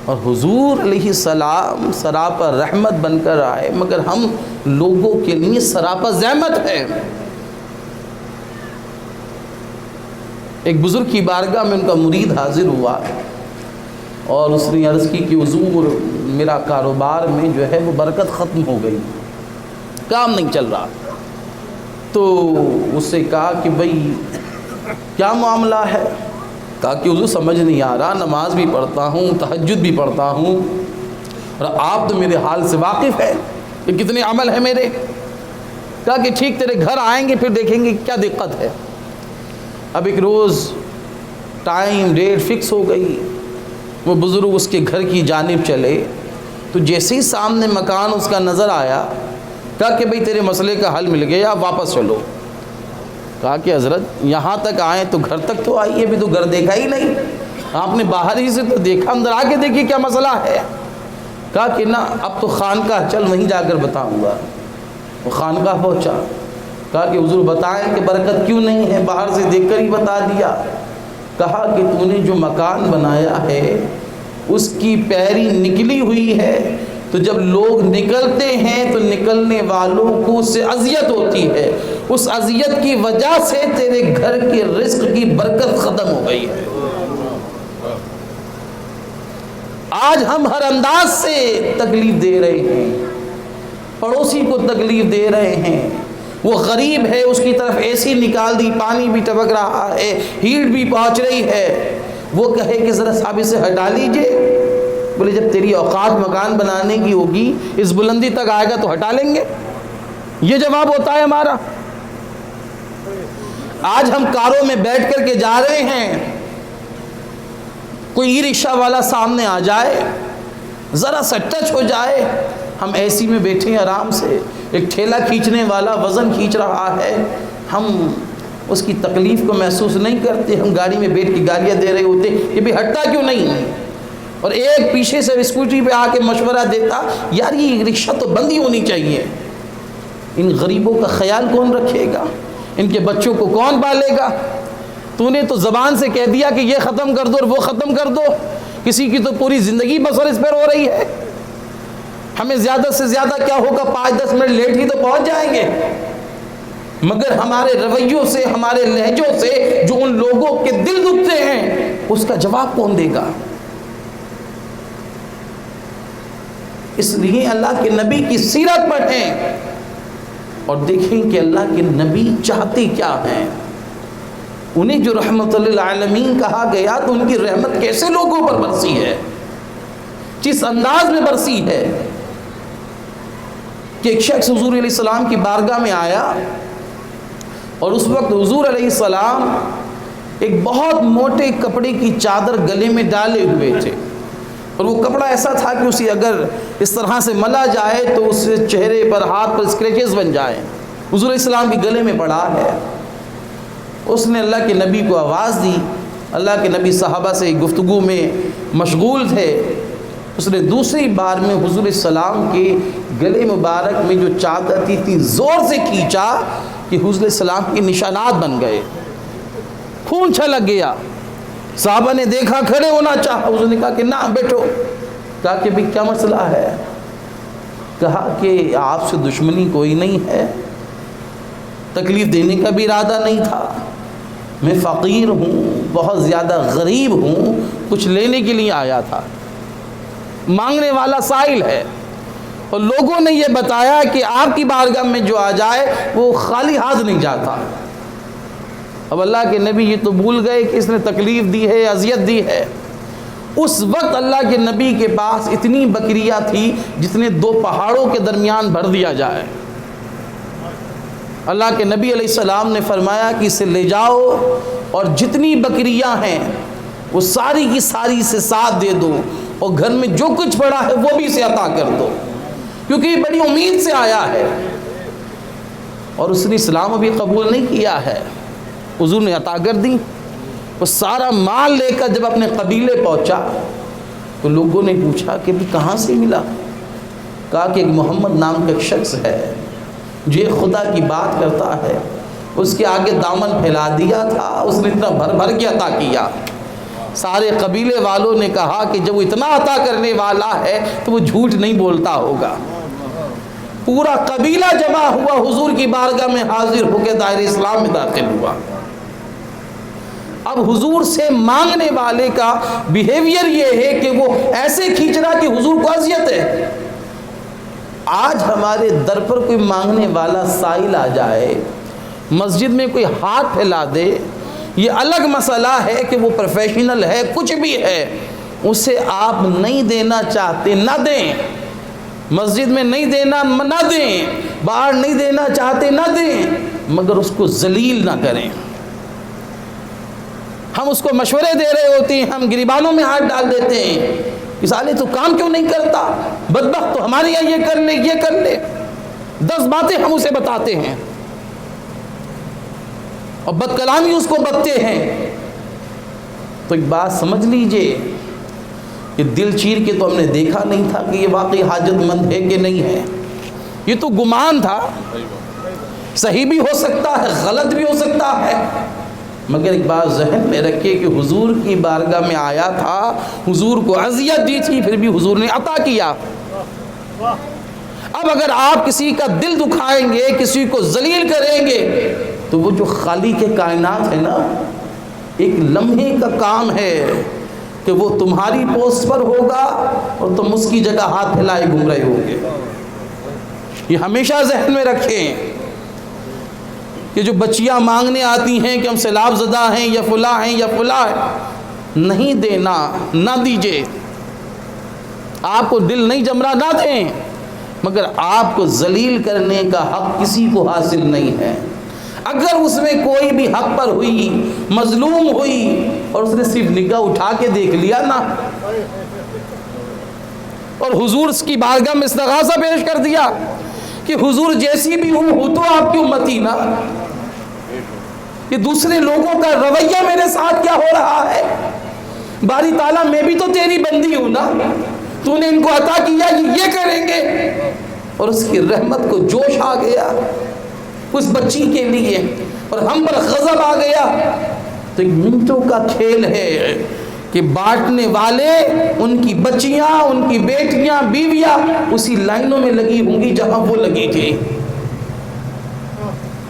اور حضور علیہ السلام سراپا رحمت بن کر آئے، مگر ہم لوگوں کے لیے سراپا زحمت ہے۔ ایک بزرگ کی بارگاہ میں ان کا مرید حاضر ہوا اور اس نے عرض کی کہ حضور میرا کاروبار میں جو ہے وہ برکت ختم ہو گئی، کام نہیں چل رہا۔ تو اس سے کہا کہ بھئی کیا معاملہ ہے؟ کہا کہ حضور سمجھ نہیں آ رہا، نماز بھی پڑھتا ہوں، تہجد بھی پڑھتا ہوں، اور آپ تو میرے حال سے واقف ہے کہ کتنے عمل ہیں میرے۔ کہا کہ ٹھیک تیرے گھر آئیں گے پھر دیکھیں گے کیا دقت ہے۔ اب ایک روز ٹائم ڈیٹ فکس ہو گئی، وہ بزرگ اس کے گھر کی جانب چلے تو جیسے ہی سامنے مکان اس کا نظر آیا کہا کہ بھئی تیرے مسئلے کا حل مل گیا، آپ واپس چلو۔ کہا کہ حضرت یہاں تک آئے تو گھر تک تو آئیے، ابھی تو گھر دیکھا ہی نہیں، آپ نے باہر ہی سے تو دیکھا، اندر آ کے دیکھیے کیا مسئلہ ہے۔ کہا کہ نہ اب تو خانقاہ چل، وہیں جا کر بتاؤں گا۔ وہ خانقاہ پہنچا، کہا کہ حضور بتائیں کہ برکت کیوں نہیں ہے، باہر سے دیکھ کر ہی بتا دیا۔ کہا کہ تو نے جو مکان بنایا ہے اس کی پیری نکلی ہوئی ہے، تو جب لوگ نکلتے ہیں تو نکلنے والوں کو اس سے اذیت ہوتی ہے، اس اذیت کی وجہ سے تیرے گھر کے رزق کی برکت ختم ہو گئی ہے۔ آج ہم ہر انداز سے تکلیف دے رہے ہیں، پڑوسی کو تکلیف دے رہے ہیں، وہ غریب ہے اس کی طرف اے سی نکال دی، پانی بھی ٹپک رہا ہے، ہیٹ بھی پہنچ رہی ہے، وہ کہے کہ ذرا صاحب اسے ہٹا لیجئے، بولے جب تیری اوقات مکان بنانے کی ہوگی اس بلندی تک آئے گا تو ہٹا لیں گے، یہ جواب ہوتا ہے ہمارا۔ آج ہم کاروں میں بیٹھ کر کے جا رہے ہیں، کوئی ای رکشہ والا سامنے آ جائے، ذرا سا ٹچ ہو جائے، ہم اے سی میں بیٹھے ہیں آرام سے، ایک ٹھیلا کھینچنے والا وزن کھینچ رہا ہے، ہم اس کی تکلیف کو محسوس نہیں کرتے، ہم گاڑی میں بیٹھ کے گالیاں دے رہے ہوتے یہ بھی ہٹتا کیوں نہیں، اور ایک پیچھے سے اسکوٹری پہ آ کے مشورہ دیتا یار یہ رکشہ تو بند ہی ہونی چاہیے، ان غریبوں کا خیال کون رکھے گا، ان کے بچوں کو کون پالے گا، تو نے تو زبان سے کہہ دیا کہ یہ ختم کر دو اور وہ ختم کر دو، کسی کی تو پوری زندگی بسر اس پر ہو رہی ہے، ہمیں زیادہ سے زیادہ کیا ہوگا 5-10 منٹ لیٹ ہی تو پہنچ جائیں گے، مگر ہمارے رویوں سے ہمارے لہجوں سے جو ان لوگوں کے دل دکھتے ہیں اس کا جواب کون دے گا۔ اس لیے اللہ کے نبی کی سیرت پڑھیں اور دیکھیں کہ اللہ کے نبی چاہتے کیا ہیں، انہیں جو رحمت للعالمین کہا گیا تو ان کی رحمت کیسے لوگوں پر برسی ہے، جس انداز میں برسی ہے کہ ایک شخص حضور علیہ السلام کی بارگاہ میں آیا اور اس وقت حضور علیہ السلام ایک بہت موٹے کپڑے کی چادر گلے میں ڈالے ہوئے تھے، اور وہ کپڑا ایسا تھا کہ اسے اگر اس طرح سے ملا جائے تو اس سے چہرے پر ہاتھ پر اسکریچز بن جائیں، حضور علیہ السلام کے گلے میں پڑا ہے۔ اس نے اللہ کے نبی کو آواز دی، اللہ کے نبی صحابہ سے گفتگو میں مشغول تھے، اس نے دوسری بار میں حضور علیہ السلام کے گلے مبارک میں جو چادر تھی اتنی زور سے کھینچا کہ حضور علیہ السلام کے نشانات بن گئے، خون چھلک گیا، صحابہ نے دیکھا، کھڑے ہونا چاہا، حضور نے کہا کہ نہ بیٹھو، کہا کہ بھی کیا مسئلہ ہے، کہا کہ آپ سے دشمنی کوئی نہیں ہے، تکلیف دینے کا بھی ارادہ نہیں تھا، میں فقیر ہوں، بہت زیادہ غریب ہوں، کچھ لینے کے لیے آیا تھا، مانگنے والا سائل ہے، اور لوگوں نے یہ بتایا کہ آپ کی بارگاہ میں جو آ جائے وہ خالی ہاتھ نہیں جاتا۔ اب اللہ کے نبی یہ تو بھول گئے کہ اس نے تکلیف دی ہے، اذیت دی ہے۔ اس وقت اللہ کے نبی کے پاس اتنی بکریاں تھی جتنے 2 پہاڑوں کے درمیان بھر دیا جائے۔ اللہ کے نبی علیہ السلام نے فرمایا کہ اسے لے جاؤ اور جتنی بکریاں ہیں وہ ساری کی ساری سے ساتھ دے دو، اور گھر میں جو کچھ پڑا ہے وہ بھی اسے عطا کر دو، کیونکہ یہ بڑی امید سے آیا ہے، اور اس نے اسلام ابھی قبول نہیں کیا ہے۔ حضور نے عطا کر دی، وہ سارا مال لے کر جب اپنے قبیلے پہنچا تو لوگوں نے پوچھا کہ کہاں سے ملا، کہا کہ ایک محمد نام کا ایک شخص ہے جو یہ خدا کی بات کرتا ہے، اس کے آگے دامن پھیلا دیا تھا، اس نے اتنا بھر بھر کے عطا کیا۔ سارے قبیلے والوں نے کہا کہ جب وہ اتنا عطا کرنے والا ہے تو وہ جھوٹ نہیں بولتا ہوگا۔ پورا قبیلہ جمع ہوا، حضور کی بارگاہ میں حاضر ہو کے دائرہ اسلام میں داخل ہوا۔ اب حضور سے مانگنے والے کا بیہیویئر یہ ہے کہ وہ ایسے کھینچ رہا کہ حضور کو اذیت ہے۔ آج ہمارے در پر کوئی مانگنے والا سائل آ جائے، مسجد میں کوئی ہاتھ پھیلا دے، یہ الگ مسئلہ ہے کہ وہ پروفیشنل ہے، کچھ بھی ہے، اسے آپ نہیں دینا چاہتے نہ دیں، مسجد میں نہیں دینا نہ دیں، باہر نہیں دینا چاہتے نہ دیں، مگر اس کو ذلیل نہ کریں۔ ہم اس کو مشورے دے رہے ہوتے ہیں، ہم گریبانوں میں ہاتھ ڈال دیتے ہیں کہ سالے تو کام کیوں نہیں کرتا، بدبخت تو ہمارے یہاں یہ کر لے یہ کر لے، 10 باتیں ہم اسے بتاتے ہیں اور بد کلامی اس کو بکتے ہیں۔ تو ایک بات سمجھ لیجئے کہ دل چیر کے تو ہم نے دیکھا نہیں تھا کہ یہ واقعی حاجت مند ہے کہ نہیں ہے، یہ تو گمان تھا، صحیح بھی ہو سکتا ہے غلط بھی ہو سکتا ہے، مگر ایک بات ذہن میں رکھے کہ حضور کی بارگاہ میں آیا تھا، حضور کو اذیت دی تھی، پھر بھی حضور نے عطا کیا۔ اب اگر آپ کسی کا دل دکھائیں گے، کسی کو ذلیل کریں گے، تو وہ جو خالق کائنات ہے نا، ایک لمحے کا کام ہے کہ وہ تمہاری پوسٹ پر ہوگا اور تم اس کی جگہ ہاتھ پھیلائے گھوم رہے ہوگے۔ یہ ہمیشہ ذہن میں رکھیں کہ جو بچیاں مانگنے آتی ہیں کہ ہم سیلاب زدہ ہیں یا فلاں ہیں یا فلاں ہیں، نہیں دینا، نہ دیجئے۔ آپ کو دل نہیں جم رہا نہ دیں، مگر آپ کو ذلیل کرنے کا حق کسی کو حاصل نہیں ہے۔ اگر اس میں کوئی بھی حق پر ہوئی، مظلوم ہوئی، اور اس نے صرف نگاہ اٹھا کے دیکھ لیا نا، اور حضور اس کی بارگاہ میں استغاثہ پیش کر دیا کہ حضور جیسی بھی ہوں تو آپ کی امتی نا، کہ دوسرے لوگوں کا رویہ میرے ساتھ کیا ہو رہا ہے، باری تعالیٰ میں بھی تو تیری بندی ہوں نا، تو نے ان کو عطا کیا یہ کریں گے، اور اس کی رحمت کو جوش آ گیا اس بچی کے لیے اور ہم پر غضب آ گیا۔ تو ایک منٹوں کا کھیل ہے کہ بانٹنے والے ان کی بچیاں، ان کی بیٹیاں، بیویاں اسی لائنوں میں لگی ہوں گی جہاں وہ لگی تھی۔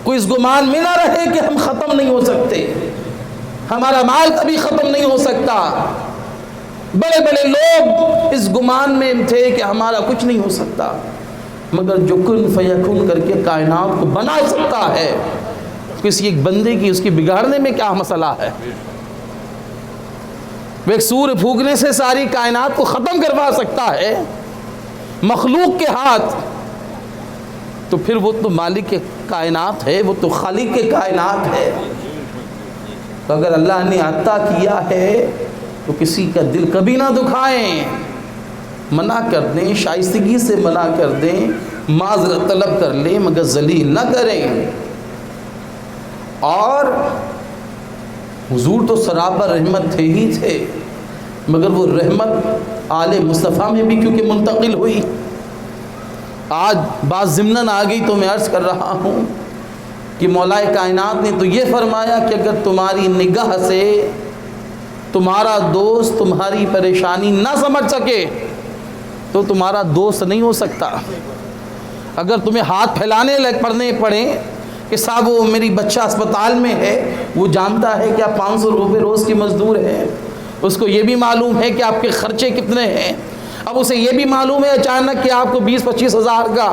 کوئی اس گمان میں نہ رہے کہ ہم ختم نہیں ہو سکتے، ہمارا مال کبھی ختم نہیں ہو سکتا۔ بڑے بڑے لوگ اس گمان میں تھے کہ ہمارا کچھ نہیں ہو سکتا، مگر جو کن فیکن کر کے کائنات کو بنا سکتا ہے، کسی ایک بندے کی اس کی بگاڑنے میں کیا مسئلہ ہے؟ وہ ایک سور پھونکنے سے ساری کائنات کو ختم کروا سکتا ہے مخلوق کے ہاتھ، تو پھر وہ تو مالک کے کائنات ہے، وہ تو خالق کے کائنات ہے۔ تو اگر اللہ نے عطا کیا ہے تو کسی کا دل کبھی نہ دکھائیں، منع کر دیں، شائستگی سے منع کر دیں، معذرت طلب کر لیں، مگر ذلیل نہ کریں۔ اور حضور تو سرابر رحمت تھے ہی تھے، مگر وہ رحمت آل مصطفیٰ میں بھی کیونکہ منتقل ہوئی۔ آج بات ضمناً آ گئی تو میں عرض کر رہا ہوں کہ مولا کائنات نے تو یہ فرمایا کہ اگر تمہاری نگاہ سے تمہارا دوست تمہاری پریشانی نہ سمجھ سکے تو تمہارا دوست نہیں ہو سکتا۔ اگر تمہیں ہاتھ پھیلانے پڑنے پڑیں کہ صاحب وہ میری بچہ اسپتال میں ہے، وہ جانتا ہے کہ آپ 500 روپے روز کی مزدور ہیں، اس کو یہ بھی معلوم ہے کہ آپ کے خرچے کتنے ہیں، اب اسے یہ بھی معلوم ہے اچانک کہ آپ کو 20-25 ہزار کا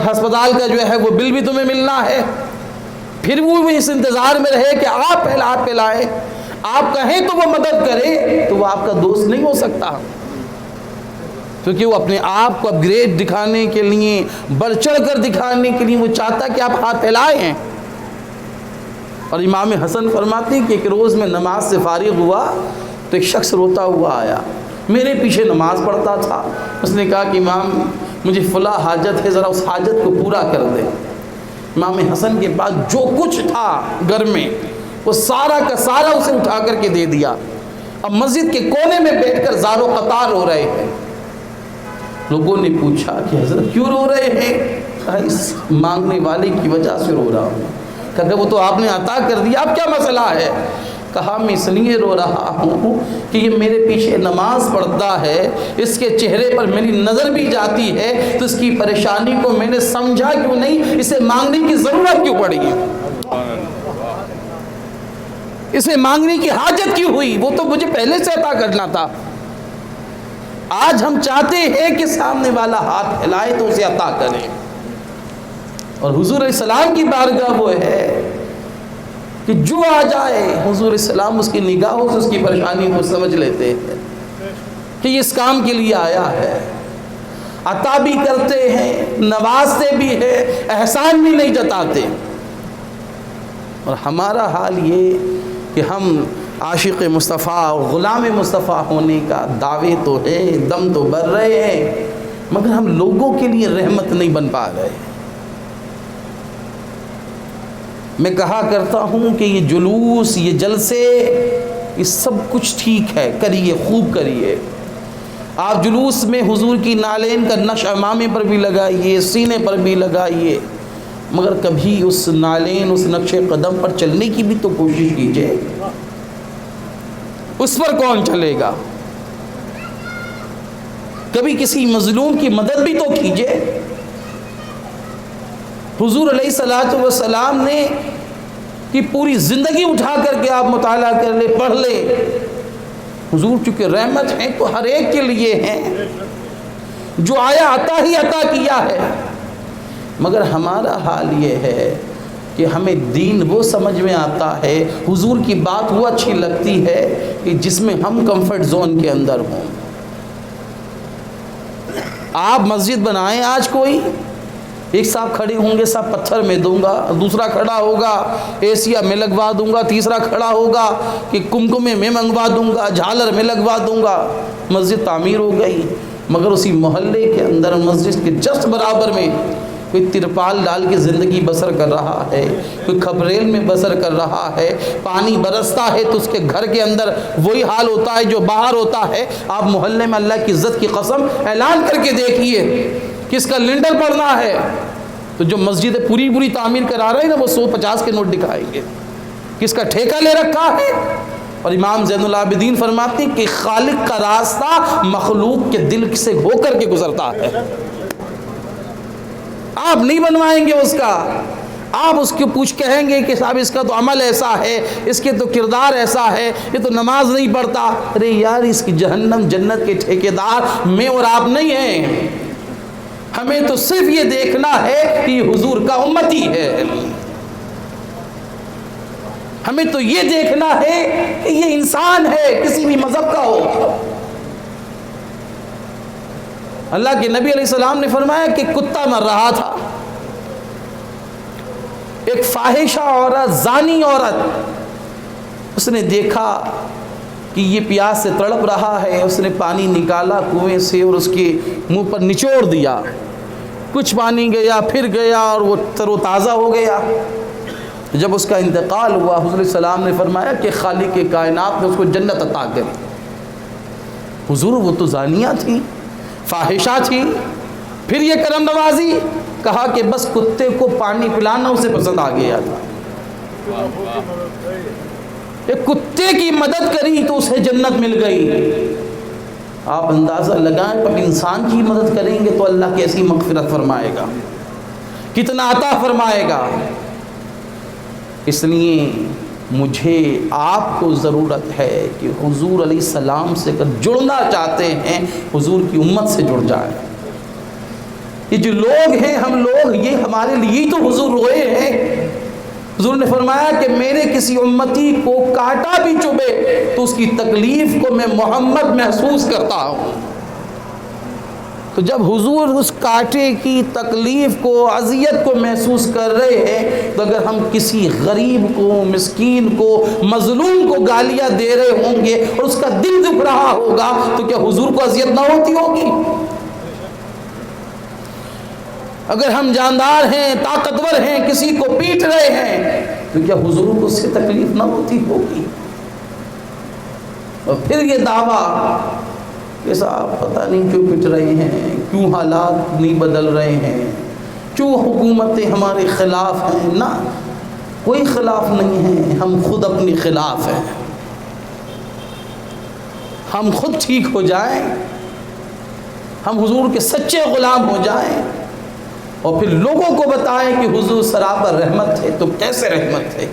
ہسپتال کا جو ہے وہ بل بھی تمہیں ملنا ہے، پھر وہ اس انتظار میں رہے کہ آپ ہاتھ پھیلائیں، آپ کہیں تو وہ مدد کرے، تو وہ آپ کا دوست نہیں ہو سکتا، کیونکہ وہ اپنے آپ کو اپ گریڈ دکھانے کے لیے، بڑھ چڑھ کر دکھانے کے لیے وہ چاہتا کہ آپ ہاتھ پھیلائے ہیں۔ اور امام حسن فرماتے ہیں کہ ایک روز میں نماز سے فارغ ہوا تو ایک شخص روتا ہوا آیا، میرے پیچھے نماز پڑھتا تھا، اس نے کہا کہ امام مجھے فلاں حاجت ہے، ذرا اس حاجت کو پورا کر دے۔ امام حسن کے پاس جو کچھ تھا گھر میں وہ سارا کا سارا اسے اٹھا کر کے دے دیا۔ اب مسجد کے کونے میں بیٹھ کر زار و قطار رو رہے ہیں۔ لوگوں نے پوچھا کہ حضرت کیوں رو رہے ہیں؟ کہا اس مانگنے والے کی وجہ سے رو رہا ہوں۔ کہا وہ تو آپ نے عطا کر دیا، اب کیا مسئلہ ہے؟ کہا میں اس لیے رو رہا ہوں کہ یہ میرے پیچھے نماز پڑھتا ہے، اس کے چہرے پر میری نظر بھی جاتی ہے تو اس کی پریشانی کو میں نے سمجھا کیوں نہیں، اسے مانگنے کی ضرورت کیوں پڑی، اسے مانگنے کی حاجت کیوں ہوئی، وہ تو مجھے پہلے سے عطا کرنا تھا۔ آج ہم چاہتے ہیں کہ سامنے والا ہاتھ پھیلائے تو اسے عطا کرے، اور حضور علیہ السلام کی بارگاہ وہ ہے کہ جو آ جائے حضور علیہ السلام اس کی نگاہوں سے اس کی پریشانی کو سمجھ لیتے ہیں کہ یہ اس کام کے لیے آیا ہے۔ عطا بھی کرتے ہیں، نوازتے بھی ہیں، احسان بھی نہیں جتاتے۔ اور ہمارا حال یہ کہ ہم عاشق مصطفیٰ اور غلام مصطفیٰ ہونے کا دعوے تو ہے، دم تو بھر رہے ہیں، مگر ہم لوگوں کے لیے رحمت نہیں بن پا رہے۔ میں کہا کرتا ہوں کہ یہ جلوس، یہ جلسے، یہ سب کچھ ٹھیک ہے، کریے، خوب کریے۔ آپ جلوس میں حضور کی نالین کا نقش امامے پر بھی لگائیے، سینے پر بھی لگائیے، مگر کبھی اس نالین، اس نقش قدم پر چلنے کی بھی تو کوشش کیجیے۔ اس پر کون چلے گا؟ کبھی کسی مظلوم کی مدد بھی تو کیجیے۔ حضور علیہ الصلوۃ والسلام نے کہ پوری زندگی اٹھا کر کے آپ مطالعہ کر لے، پڑھ لے۔ حضور چونکہ رحمت ہیں تو ہر ایک کے لیے ہیں، جو آیا عطا ہی عطا کیا ہے، مگر ہمارا حال یہ ہے کہ ہمیں دین وہ سمجھ میں آتا ہے، حضور کی بات وہ اچھی لگتی ہے کہ جس میں ہم کمفرٹ زون کے اندر ہوں۔ آپ مسجد بنائیں، آج کوئی ایک صاحب کھڑے ہوں گے، صاحب پتھر میں دوں گا، دوسرا کھڑا ہوگا ایسیا میں لگوا دوں گا، تیسرا کھڑا ہوگا کہ کمکمے میں منگوا دوں گا، جھالر میں لگوا دوں گا، مسجد تعمیر ہو گئی۔ مگر اسی محلے کے اندر مسجد کے جسٹ برابر میں کوئی ترپال ڈال کے زندگی بسر کر رہا ہے، کوئی کھپریل میں بسر کر رہا ہے، پانی برستا ہے تو اس کے گھر کے اندر وہی حال ہوتا ہے جو باہر ہوتا ہے۔ آپ محلے میں اللہ کی عزت کی قسم اعلان کر کے دیکھیے، کس کا لنٹر پڑنا ہے، تو جو مسجد پوری تعمیر کرا رہے ہیں نا، وہ 150 کے نوٹ دکھائیں گے، کس کا ٹھیکہ لے رکھا ہے۔ اور امام زین العابدین فرماتے ہیں کہ خالق کا راستہ مخلوق کے دل سے ہو کر کے گزرتا ہے۔ آپ نہیں بنوائیں گے اس کا، آپ اس کے پوچھ کہیں گے کہ صاحب اس کا تو عمل ایسا ہے، اس کے تو کردار ایسا ہے، یہ تو نماز نہیں پڑھتا۔ ارے یار، اس کی جہنم جنت کے ٹھیکیدار میں اور آپ نہیں ہیں۔ ہمیں تو صرف یہ دیکھنا ہے کہ یہ حضور کا امتی ہے، ہمیں تو یہ دیکھنا ہے کہ یہ انسان ہے، کسی بھی مذہب کا ہو۔ اللہ کے نبی علیہ السلام نے فرمایا کہ کتا مر رہا تھا، ایک فاحشہ عورت، زانی عورت، اس نے دیکھا کہ یہ پیاس سے تڑپ رہا ہے، اس نے پانی نکالا کنویں سے اور اس کے منہ پر نچوڑ دیا، کچھ پانی گیا، پھر گیا اور وہ تر و تازہ ہو گیا۔ جب اس کا انتقال ہوا، حضور علیہ السلام نے فرمایا کہ خالق کائنات نے اس کو جنت عطا کری۔ حضور، وہ تو زانیہ تھی، فاحشہ تھی، پھر یہ کرم نوازی، کہا کہ بس کتے کو پانی پلانا اسے پسند آ گیا تھا، ایک کتے کی مدد کری تو اسے جنت مل گئی۔ آپ اندازہ لگائیں، پر انسان کی مدد کریں گے تو اللہ کیسی مغفرت فرمائے گا، کتنا عطا فرمائے گا۔ اس لیے مجھے آپ کو ضرورت ہے کہ حضور علیہ السلام سے اگر جڑنا چاہتے ہیں، حضور کی امت سے جڑ جائیں۔ یہ جو لوگ ہیں، ہم لوگ، یہ ہمارے لیے تو حضور روئے ہیں۔ حضور نے فرمایا کہ میرے کسی امتی کو کانٹا بھی چبھے تو اس کی تکلیف کو میں محمد محسوس کرتا ہوں۔ تو جب حضور اس کانٹے کی تکلیف کو، اذیت کو محسوس کر رہے ہیں، تو اگر ہم کسی غریب کو، مسکین کو، مظلوم کو گالیاں دے رہے ہوں گے اور اس کا دل دکھ رہا ہوگا، تو کیا حضور کو اذیت نہ ہوتی ہوگی؟ اگر ہم جاندار ہیں، طاقتور ہیں، کسی کو پیٹ رہے ہیں، تو کیا حضور کو اس سے تکلیف نہ ہوتی ہوگی؟ اور پھر یہ دعویٰ کہ صاحب پتہ نہیں کیوں پٹ رہے ہیں، کیوں حالات نہیں بدل رہے ہیں، کیوں حکومتیں ہمارے خلاف ہیں۔ نہ، کوئی خلاف نہیں ہے، ہم خود اپنے خلاف ہیں۔ ہم خود ٹھیک ہو جائیں، ہم حضور کے سچے غلام ہو جائیں اور پھر لوگوں کو بتائیں کہ حضور سراپر رحمت ہے۔ تو کیسے رحمت ہے؟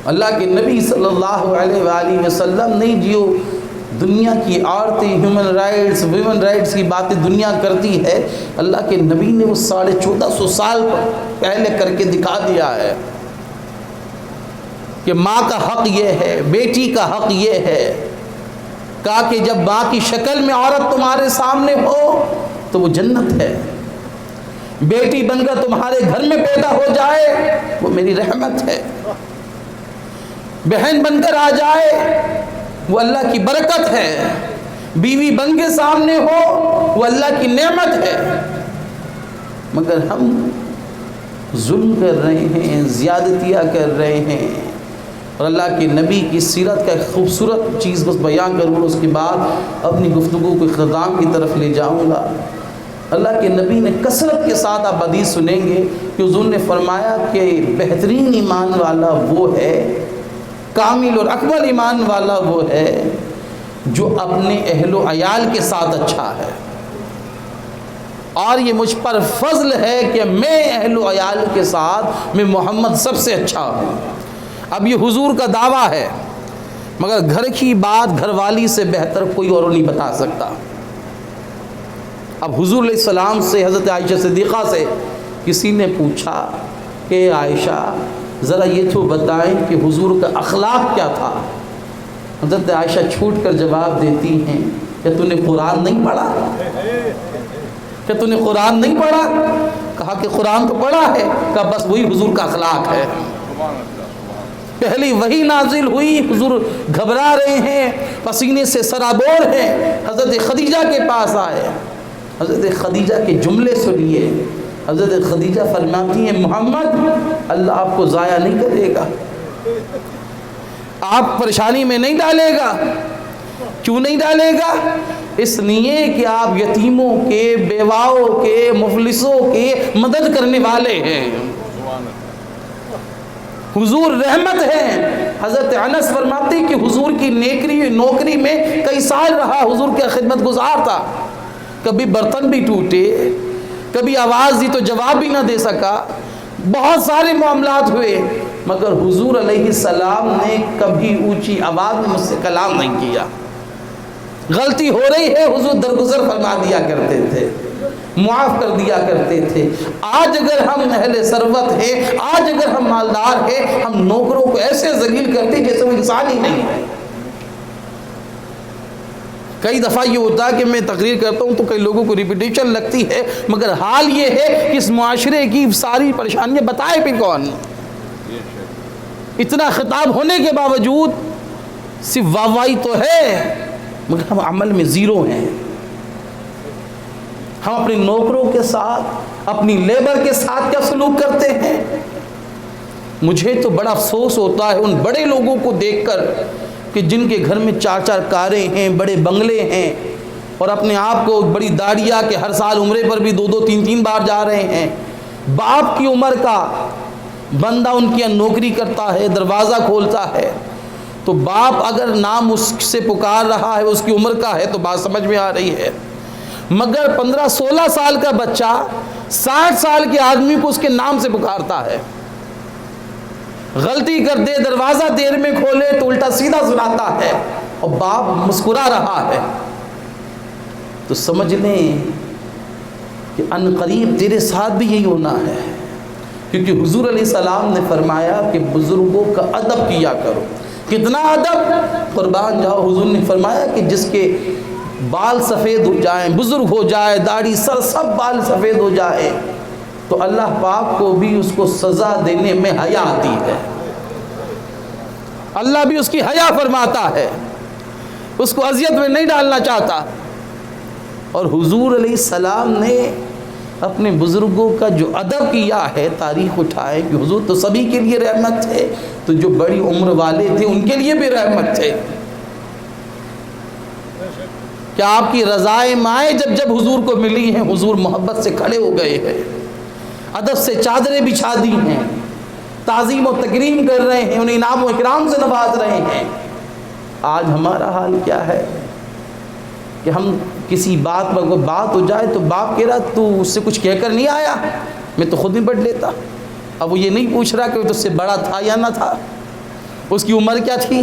اللہ کے نبی صلی اللہ علیہ وآلہ وسلم نہیں، جو دنیا کی عورتیں ہیومن رائٹس، ویمن رائٹس کی باتیں دنیا کرتی ہے، اللہ کے نبی نے وہ 1450 سال پہلے کر کے دکھا دیا ہے کہ ماں کا حق یہ ہے، بیٹی کا حق یہ ہے، کہا کہ جب ماں کی شکل میں عورت تمہارے سامنے ہو تو وہ جنت ہے، بیٹی بن کر تمہارے گھر میں پیدا ہو جائے وہ میری رحمت ہے، بہن بن کر آ جائے وہ اللہ کی برکت ہے، بیوی بن کے سامنے ہو وہ اللہ کی نعمت ہے۔ مگر ہم ظلم کر رہے ہیں، زیادتیاں کر رہے ہیں۔ اور اللہ کے نبی کی سیرت کا ایک خوبصورت چیز بس بیان کروں، اس کے بعد اپنی گفتگو کو اختتام کی طرف لے جاؤں گا۔ اللہ کے نبی نے کثرت کے ساتھ آپ حدیث سنیں گے کہ حضور نے فرمایا کہ بہترین ایمان والا وہ ہے، کامل اور اکمل ایمان والا وہ ہے جو اپنے اہل و عیال کے ساتھ اچھا ہے، اور یہ مجھ پر فضل ہے کہ میں اہل و عیال کے ساتھ میں محمد سب سے اچھا ہوں۔ اب یہ حضور کا دعویٰ ہے، مگر گھر کی بات گھر والی سے بہتر کوئی اور نہیں بتا سکتا۔ اب حضور علیہ السلام سے حضرت عائشہ صدیقہ سے کسی نے پوچھا کہ عائشہ ذرا یہ تو بتائیں کہ حضور کا اخلاق کیا تھا؟ حضرت عائشہ چھوٹ کر جواب دیتی ہیں کہ تو نے قرآن نہیں پڑھا؟ کہ تو نے قرآن نہیں پڑھا؟ کہا کہ قرآن تو پڑھا ہے۔ کہا بس وہی حضور کا اخلاق ہے۔ پہلی وحی نازل ہوئی، حضور گھبرا رہے ہیں، پسینے سے سرابور ہیں، حضرت خدیجہ کے پاس آئے، حضرت خدیجہ کے جملے سنیے۔ حضرت خدیجہ فرماتی ہیں محمد اللہ آپ کو ضائع نہیں کرے گا، آپ پریشانی میں نہیں ڈالے گا۔ کیوں نہیں ڈالے گا؟ اس لیے کہ آپ یتیموں کے، بیواؤں کے، مفلسوں کے مدد کرنے والے ہیں۔ حضور رحمت ہے۔ حضرت انس فرماتے کہ حضور کی نوکری میں کئی سال رہا، حضور کا خدمت گزار تھا، کبھی برتن بھی ٹوٹے، کبھی آواز دی تو جواب بھی نہ دے سکا، بہت سارے معاملات ہوئے، مگر حضور علیہ السلام نے کبھی اونچی آواز میں مجھ سے کلام نہیں کیا۔ غلطی ہو رہی ہے حضور درگزر فرما دیا کرتے تھے، معاف کر دیا کرتے تھے۔ آج اگر ہم اہل ثروت ہیں، آج اگر ہم مالدار ہیں، ہم نوکروں کو ایسے ذلیل کرتے جیسے وہ انسان ہی نہیں ہے۔ کئی دفعہ یہ ہوتا ہے کہ میں تقریر کرتا ہوں تو کئی لوگوں کو ریپیٹیشن لگتی ہے، مگر حال یہ ہے کہ اس معاشرے کی ساری پریشانیاں بتائے بھی کون؟ اتنا خطاب ہونے کے باوجود صرف واہوائی تو ہے، مگر ہم عمل میں زیرو ہیں۔ ہم اپنے نوکروں کے ساتھ، اپنی لیبر کے ساتھ کیا سلوک کرتے ہیں؟ مجھے تو بڑا افسوس ہوتا ہے ان بڑے لوگوں کو دیکھ کر کہ جن کے گھر میں 4 کاریں ہیں، بڑے بنگلے ہیں، اور اپنے آپ کو بڑی داڑیاں کہ ہر سال عمرے پر بھی 2 3 بار جا رہے ہیں۔ باپ کی عمر کا بندہ ان کی نوکری کرتا ہے، دروازہ کھولتا ہے، تو باپ اگر نام اس سے پکار رہا ہے، اس کی عمر کا ہے تو بات سمجھ میں آ رہی ہے، مگر 15-16 سال کا بچہ 60 سال کے آدمی کو اس کے نام سے پکارتا ہے۔ غلطی کر دے، دروازہ دیر میں کھولے تو الٹا سیدھا سناتا ہے، اور باپ مسکرا رہا ہے، تو سمجھ لیں کہ ان قریب تیرے ساتھ بھی یہی ہونا ہے، کیونکہ حضور علیہ السلام نے فرمایا کہ بزرگوں کا ادب کیا کرو۔ کتنا ادب؟ قربان جاؤ، حضور نے فرمایا کہ جس کے بال سفید ہو جائیں، بزرگ ہو جائے، داڑھی سر سب بال سفید ہو جائے، تو اللہ پاک کو بھی اس کو سزا دینے میں حیا آتی ہے، اللہ بھی اس کی حیا فرماتا ہے، اس کو اذیت میں نہیں ڈالنا چاہتا۔ اور حضور علیہ السلام نے اپنے بزرگوں کا جو ادب کیا ہے، تاریخ اٹھائے کہ حضور تو سبھی کے لیے رحمت تھے، تو جو بڑی عمر والے تھے ان کے لیے بھی رحمت تھے۔ کیا آپ کی رضائے مائیں جب حضور کو ملی ہیں، حضور محبت سے کھڑے ہو گئے ہیں، ادب سے چادریں بچھا دی ہیں، تعظیم و تکریم کر رہے ہیں، انہیں انعام و اکرام سے نواز رہے ہیں۔ آج ہمارا حال کیا ہے کہ ہم کسی بات پر کوئی بات ہو جائے تو باپ کہہ رہا تو اس سے کچھ کہہ کر نہیں آیا، میں تو خود نپٹ لیتا۔ اب وہ یہ نہیں پوچھ رہا کہ وہ تو اس سے بڑا تھا یا نہ تھا، اس کی عمر کیا تھی۔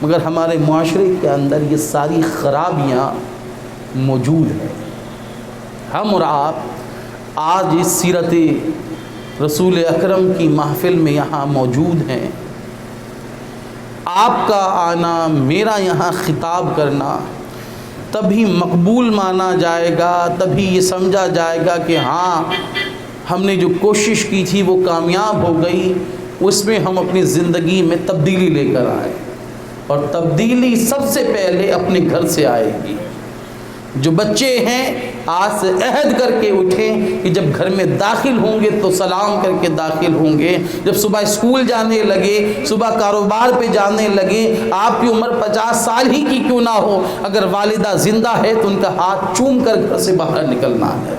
مگر ہمارے معاشرے کے اندر یہ ساری خرابیاں موجود ہیں۔ ہم اور آپ آج اس سیرت رسول اکرم کی محفل میں یہاں موجود ہیں، آپ کا آنا، میرا یہاں خطاب کرنا تبھی مقبول مانا جائے گا، تبھی یہ سمجھا جائے گا کہ ہاں ہم نے جو کوشش کی تھی وہ کامیاب ہو گئی، اس میں ہم اپنی زندگی میں تبدیلی لے کر آئے، اور تبدیلی سب سے پہلے اپنے گھر سے آئے گی۔ جو بچے ہیں آج سے عہد کر کے اٹھیں کہ جب گھر میں داخل ہوں گے تو سلام کر کے داخل ہوں گے، جب صبح اسکول جانے لگے، صبح کاروبار پہ جانے لگے، آپ کی عمر 50 سال ہی کی کیوں نہ ہو، اگر والدہ زندہ ہے تو ان کا ہاتھ چوم کر گھر سے باہر نکلنا ہے،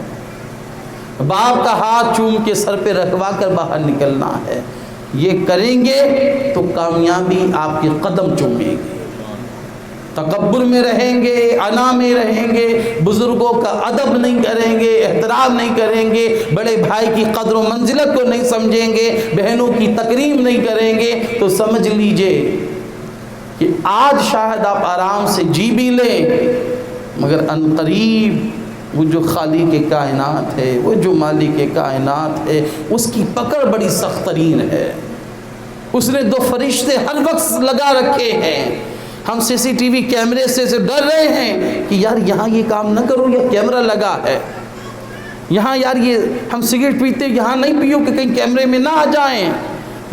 باپ کا ہاتھ چوم کے سر پہ رکھوا کر باہر نکلنا ہے۔ یہ کریں گے تو کامیابی آپ کے قدم چومے گی۔ تکبر میں رہیں گے، انا میں رہیں گے، بزرگوں کا ادب نہیں کریں گے، احترام نہیں کریں گے، بڑے بھائی کی قدر و منزلت کو نہیں سمجھیں گے، بہنوں کی تکریم نہیں کریں گے، تو سمجھ لیجئے کہ آج شاید آپ آرام سے جی بھی لیں، مگر عنقریب وہ جو خالق کائنات ہے، وہ جو مالک کائنات ہے، اس کی پکڑ بڑی سخت ترین ہے۔ اس نے 2 فرشتے ہر وقت لگا رکھے ہیں۔ ہم سی سی ٹی وی کیمرے سے ڈر رہے ہیں کہ یار یہاں یہ کام نہ کرو، یہ کیمرہ لگا ہے، یہاں یار یہ ہم سگریٹ پیتے یہاں نہیں پیو کہ کہیں کیمرے میں نہ آ جائیں۔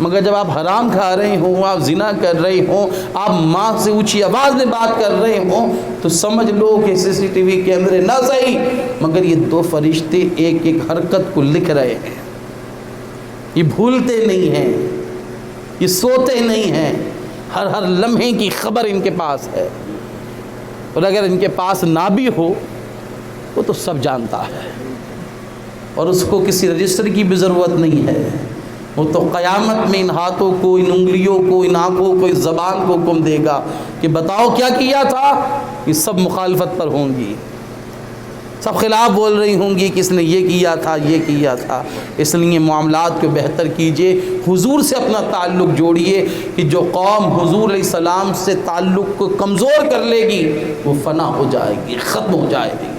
مگر جب آپ حرام کھا رہے ہوں، آپ زنا کر رہے ہوں، آپ ماں سے اونچی آواز میں بات کر رہے ہوں، تو سمجھ لو کہ سی سی ٹی وی کیمرے نہ صحیح مگر یہ 2 فرشتے ایک ایک حرکت کو لکھ رہے ہیں۔ یہ بھولتے نہیں ہیں، یہ سوتے نہیں ہیں، ہر لمحے کی خبر ان کے پاس ہے، اور اگر ان کے پاس نہ بھی ہو وہ تو سب جانتا ہے، اور اس کو کسی رجسٹر کی بھی ضرورت نہیں ہے۔ وہ تو قیامت میں ان ہاتھوں کو، ان انگلیوں کو، ان آنکھوں کو، اس زبان کو حکم دے گا کہ بتاؤ کیا کیا تھا۔ یہ سب مخالفت پر ہوں گی، سب خلاف بول رہی ہوں گی کہ اس نے یہ کیا تھا، یہ کیا تھا۔ اس لیے معاملات کو بہتر کیجئے، حضور سے اپنا تعلق جوڑیے، کہ جو قوم حضور علیہ السلام سے تعلق کو کمزور کر لے گی وہ فنا ہو جائے گی، ختم ہو جائے گی۔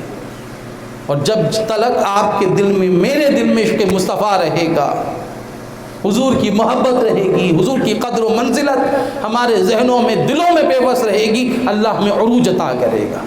اور جب تلک آپ کے دل میں، میرے دل میں عشق مصطفیٰ رہے گا، حضور کی محبت رہے گی، حضور کی قدر و منزلت ہمارے ذہنوں میں، دلوں میں بے بس رہے گی، اللہ ہمیں عروج عطا کرے گا۔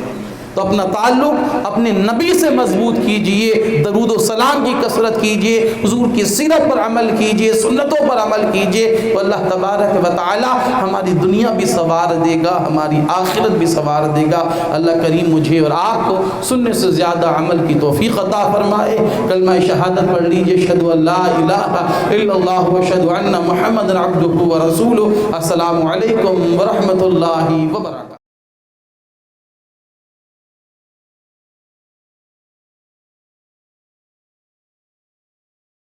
تو اپنا تعلق اپنے نبی سے مضبوط کیجئے، درود و سلام کی کثرت کیجئے، حضور کی سیرت پر عمل کیجئے، سنتوں پر عمل کیجئے، تو اللہ تبارک و تعالی ہماری دنیا بھی سنوار دے گا، ہماری آخرت بھی سنوار دے گا۔ اللہ کریم مجھے اور آپ کو سننے سے زیادہ عمل کی توفیق عطا فرمائے۔ کلمہ شہادت پڑھ لیجئے، اشہد ان لا الہ الا اللہ واشہد ان محمد عبدہ ورسولہ۔ السلام علیکم ورحمۃ اللہ وبرکاتہ۔